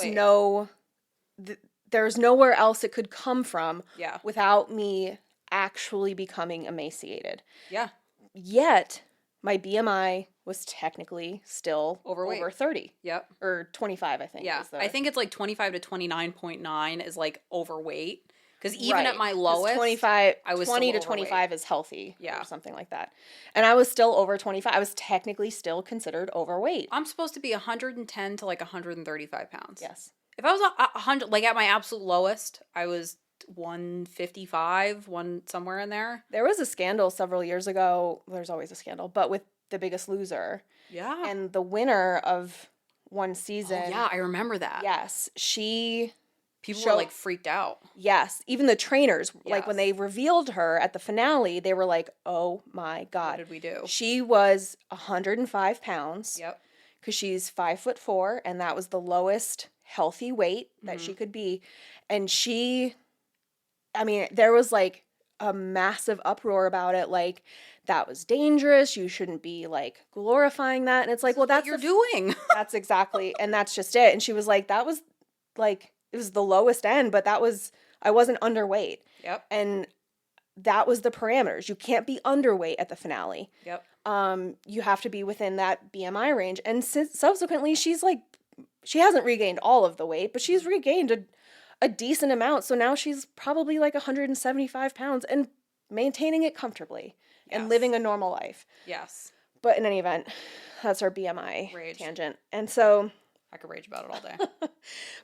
weight, there's nowhere else it could come from yeah. without me actually becoming emaciated. Yeah. Yet, my BMI was technically still Overweight. over 30. Yep. Or 25, I think. Yeah. I think it's like 25 to 29.9 is like overweight. Because even at my lowest, 25, I was 20 still to 25 is healthy. Yeah. Or something like that. And I was still over 25. I was technically still considered overweight. I'm supposed to be 110 to like 135 pounds. Yes. If I was 100, like at my absolute lowest, I was 155, somewhere in there. There was a scandal several years ago. There's always a scandal, but with The Biggest Loser. Yeah. And the winner of one season. Oh, yeah, I remember that. Yes. People were like freaked out. Yes. Even the trainers, like when Yes. they revealed her at the finale, they were like, oh my God. What did we do? She was 105 pounds. Yep. Because she's 5'4", and that was the lowest healthy weight that she could be. And there was like a massive uproar about it. Like, that was dangerous. You shouldn't be like glorifying that. And it's like, well, that's what you're doing. That's exactly, and that's just it. And she was like, that was like, it was the lowest end, but I wasn't underweight. Yep. And that was the parameters. You can't be underweight at the finale. Yep. You have to be within that BMI range. And subsequently, she hasn't regained all of the weight, but she's regained a decent amount. So now she's probably like 175 pounds and maintaining it comfortably and living a normal life. Yes. But in any event, that's our BMI Rage. tangent. And so I could rage about it all day.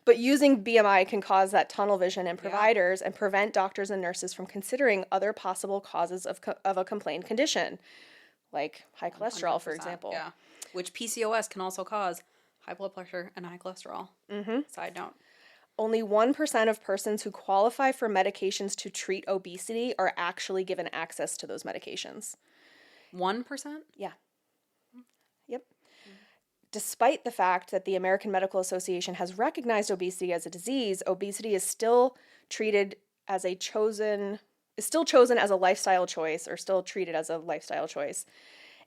But using BMI can cause that tunnel vision in providers and prevent doctors and nurses from considering other possible causes of a complained condition, like high cholesterol, for example. Yeah. Which PCOS can also cause high blood pressure and high cholesterol. Mm-hmm. Side note. Only 1% of persons who qualify for medications to treat obesity are actually given access to those medications. 1%? Yeah. Yep. Despite the fact that the American Medical Association has recognized obesity as a disease, obesity is still treated as chosen as a lifestyle choice, or still treated as a lifestyle choice.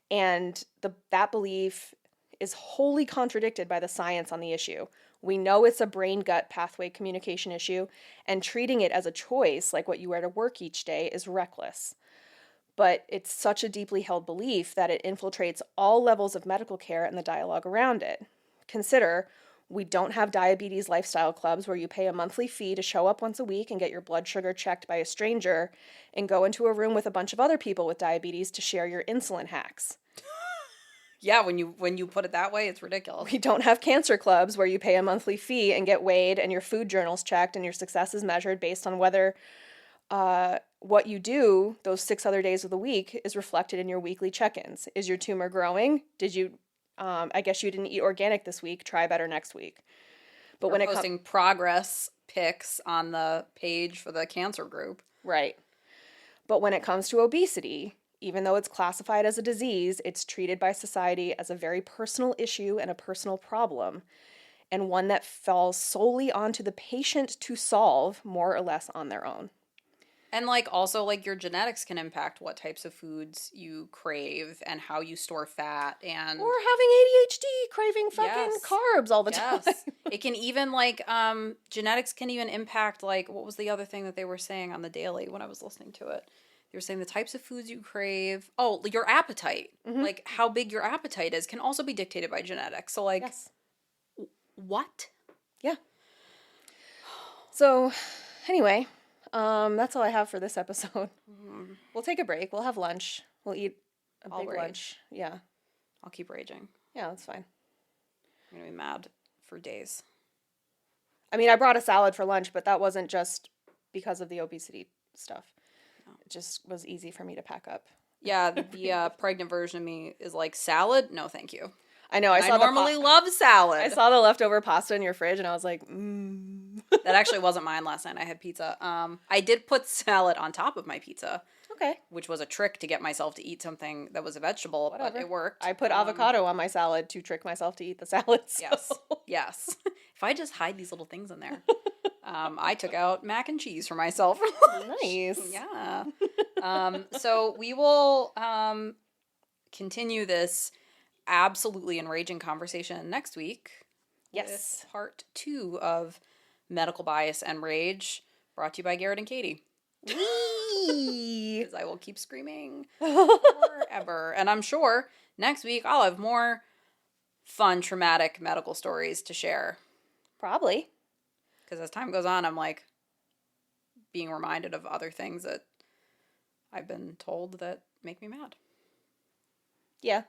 And that belief is wholly contradicted by the science on the issue. We know it's a brain-gut pathway communication issue, and treating it as a choice, like what you wear to work each day, is reckless. But it's such a deeply held belief that it infiltrates all levels of medical care and the dialogue around it. Consider, we don't have diabetes lifestyle clubs where you pay a monthly fee to show up once a week and get your blood sugar checked by a stranger and go into a room with a bunch of other people with diabetes to share your insulin hacks. Yeah, when you put it that way, it's ridiculous. We don't have cancer clubs where you pay a monthly fee and get weighed and your food journals checked and your success is measured based on whether what you do those 6 other days of the week is reflected in your weekly check-ins. Is your tumor growing? I guess you didn't eat organic this week. Try better next week. But when it posting progress pics on the page for the cancer group. Right. But when it comes to obesity, even though it's classified as a disease, it's treated by society as a very personal issue and a personal problem, and one that falls solely onto the patient to solve, more or less on their own. And, like, also, like, your genetics can impact what types of foods you crave and how you store fat and... Or having ADHD, craving fucking carbs all the time. It can even, like, genetics can even impact, like, what was the other thing that they were saying on the daily when I was listening to it? They were saying the types of foods you crave. Oh, your appetite. Mm-hmm. Like, how big your appetite is can also be dictated by genetics. So, like, what? Yeah. So, anyway... that's all I have for this episode. We'll take a break. We'll have lunch. We'll eat a big lunch. Yeah. I'll keep raging. Yeah, that's fine. I'm going to be mad for days. I mean, I brought a salad for lunch, but that wasn't just because of the obesity stuff. No. It just was easy for me to pack up. Yeah, the pregnant version of me is like, salad? No, thank you. I know. I normally love salad. I saw the leftover pasta in your fridge, and I was like, That actually wasn't mine last night. I had pizza. I did put salad on top of my pizza. Okay. Which was a trick to get myself to eat something that was a vegetable, but it worked. I put avocado on my salad to trick myself to eat the salad. So. Yes. If I just hide these little things in there. I took out mac and cheese for myself. Nice. Yeah. So we will continue this absolutely enraging conversation next week. Yes. With part 2 of Medical Bias and Rage, brought to you by Garet and Katie. Because I will keep screaming forever. And I'm sure next week I'll have more fun, traumatic medical stories to share. Probably. Because as time goes on, I'm like being reminded of other things that I've been told that make me mad. Yeah.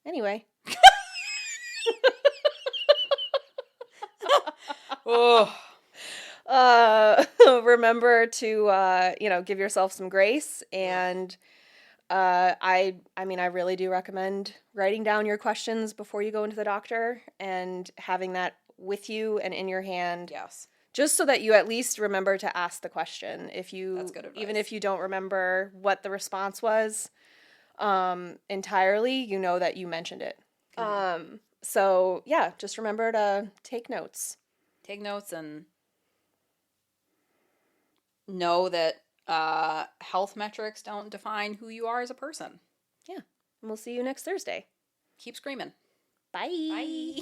Anyway. Oh. Remember to give yourself some grace, and I really do recommend writing down your questions before you go into the doctor and having that with you and in your hand. Yes. Just so that you at least remember to ask the question. That's good advice. Even if you don't remember what the response was entirely, you know that you mentioned it. Mm-hmm. So yeah, just remember to take notes. Take notes and know that health metrics don't define who you are as a person. Yeah. And we'll see you next Thursday. Keep screaming. Bye. Bye.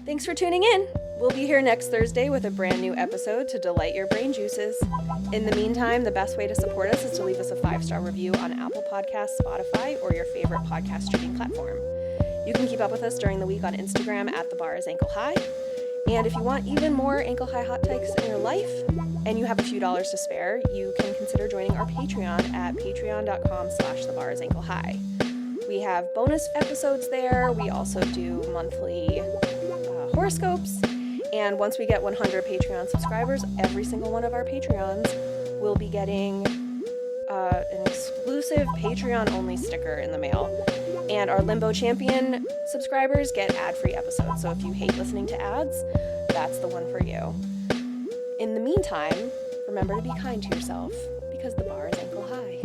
Thanks for tuning in. We'll be here next Thursday with a brand new episode to delight your brain juices. In the meantime, the best way to support us is to leave us a 5-star review on Apple Podcasts, Spotify, or your favorite podcast streaming platform. You can keep up with us during the week on Instagram at The Bar is Ankle High. And if you want even more ankle high hot takes in your life, and you have a few dollars to spare, you can consider joining our Patreon at patreon.com/thebarIsAnkleHigh. We have bonus episodes there. We also do monthly horoscopes. And once we get 100 Patreon subscribers, every single one of our Patreons will be getting an exclusive Patreon-only sticker in the mail. And our Limbo Champion subscribers get ad-free episodes. So if you hate listening to ads, that's the one for you. In the meantime, remember to be kind to yourself, because the bar is ankle high.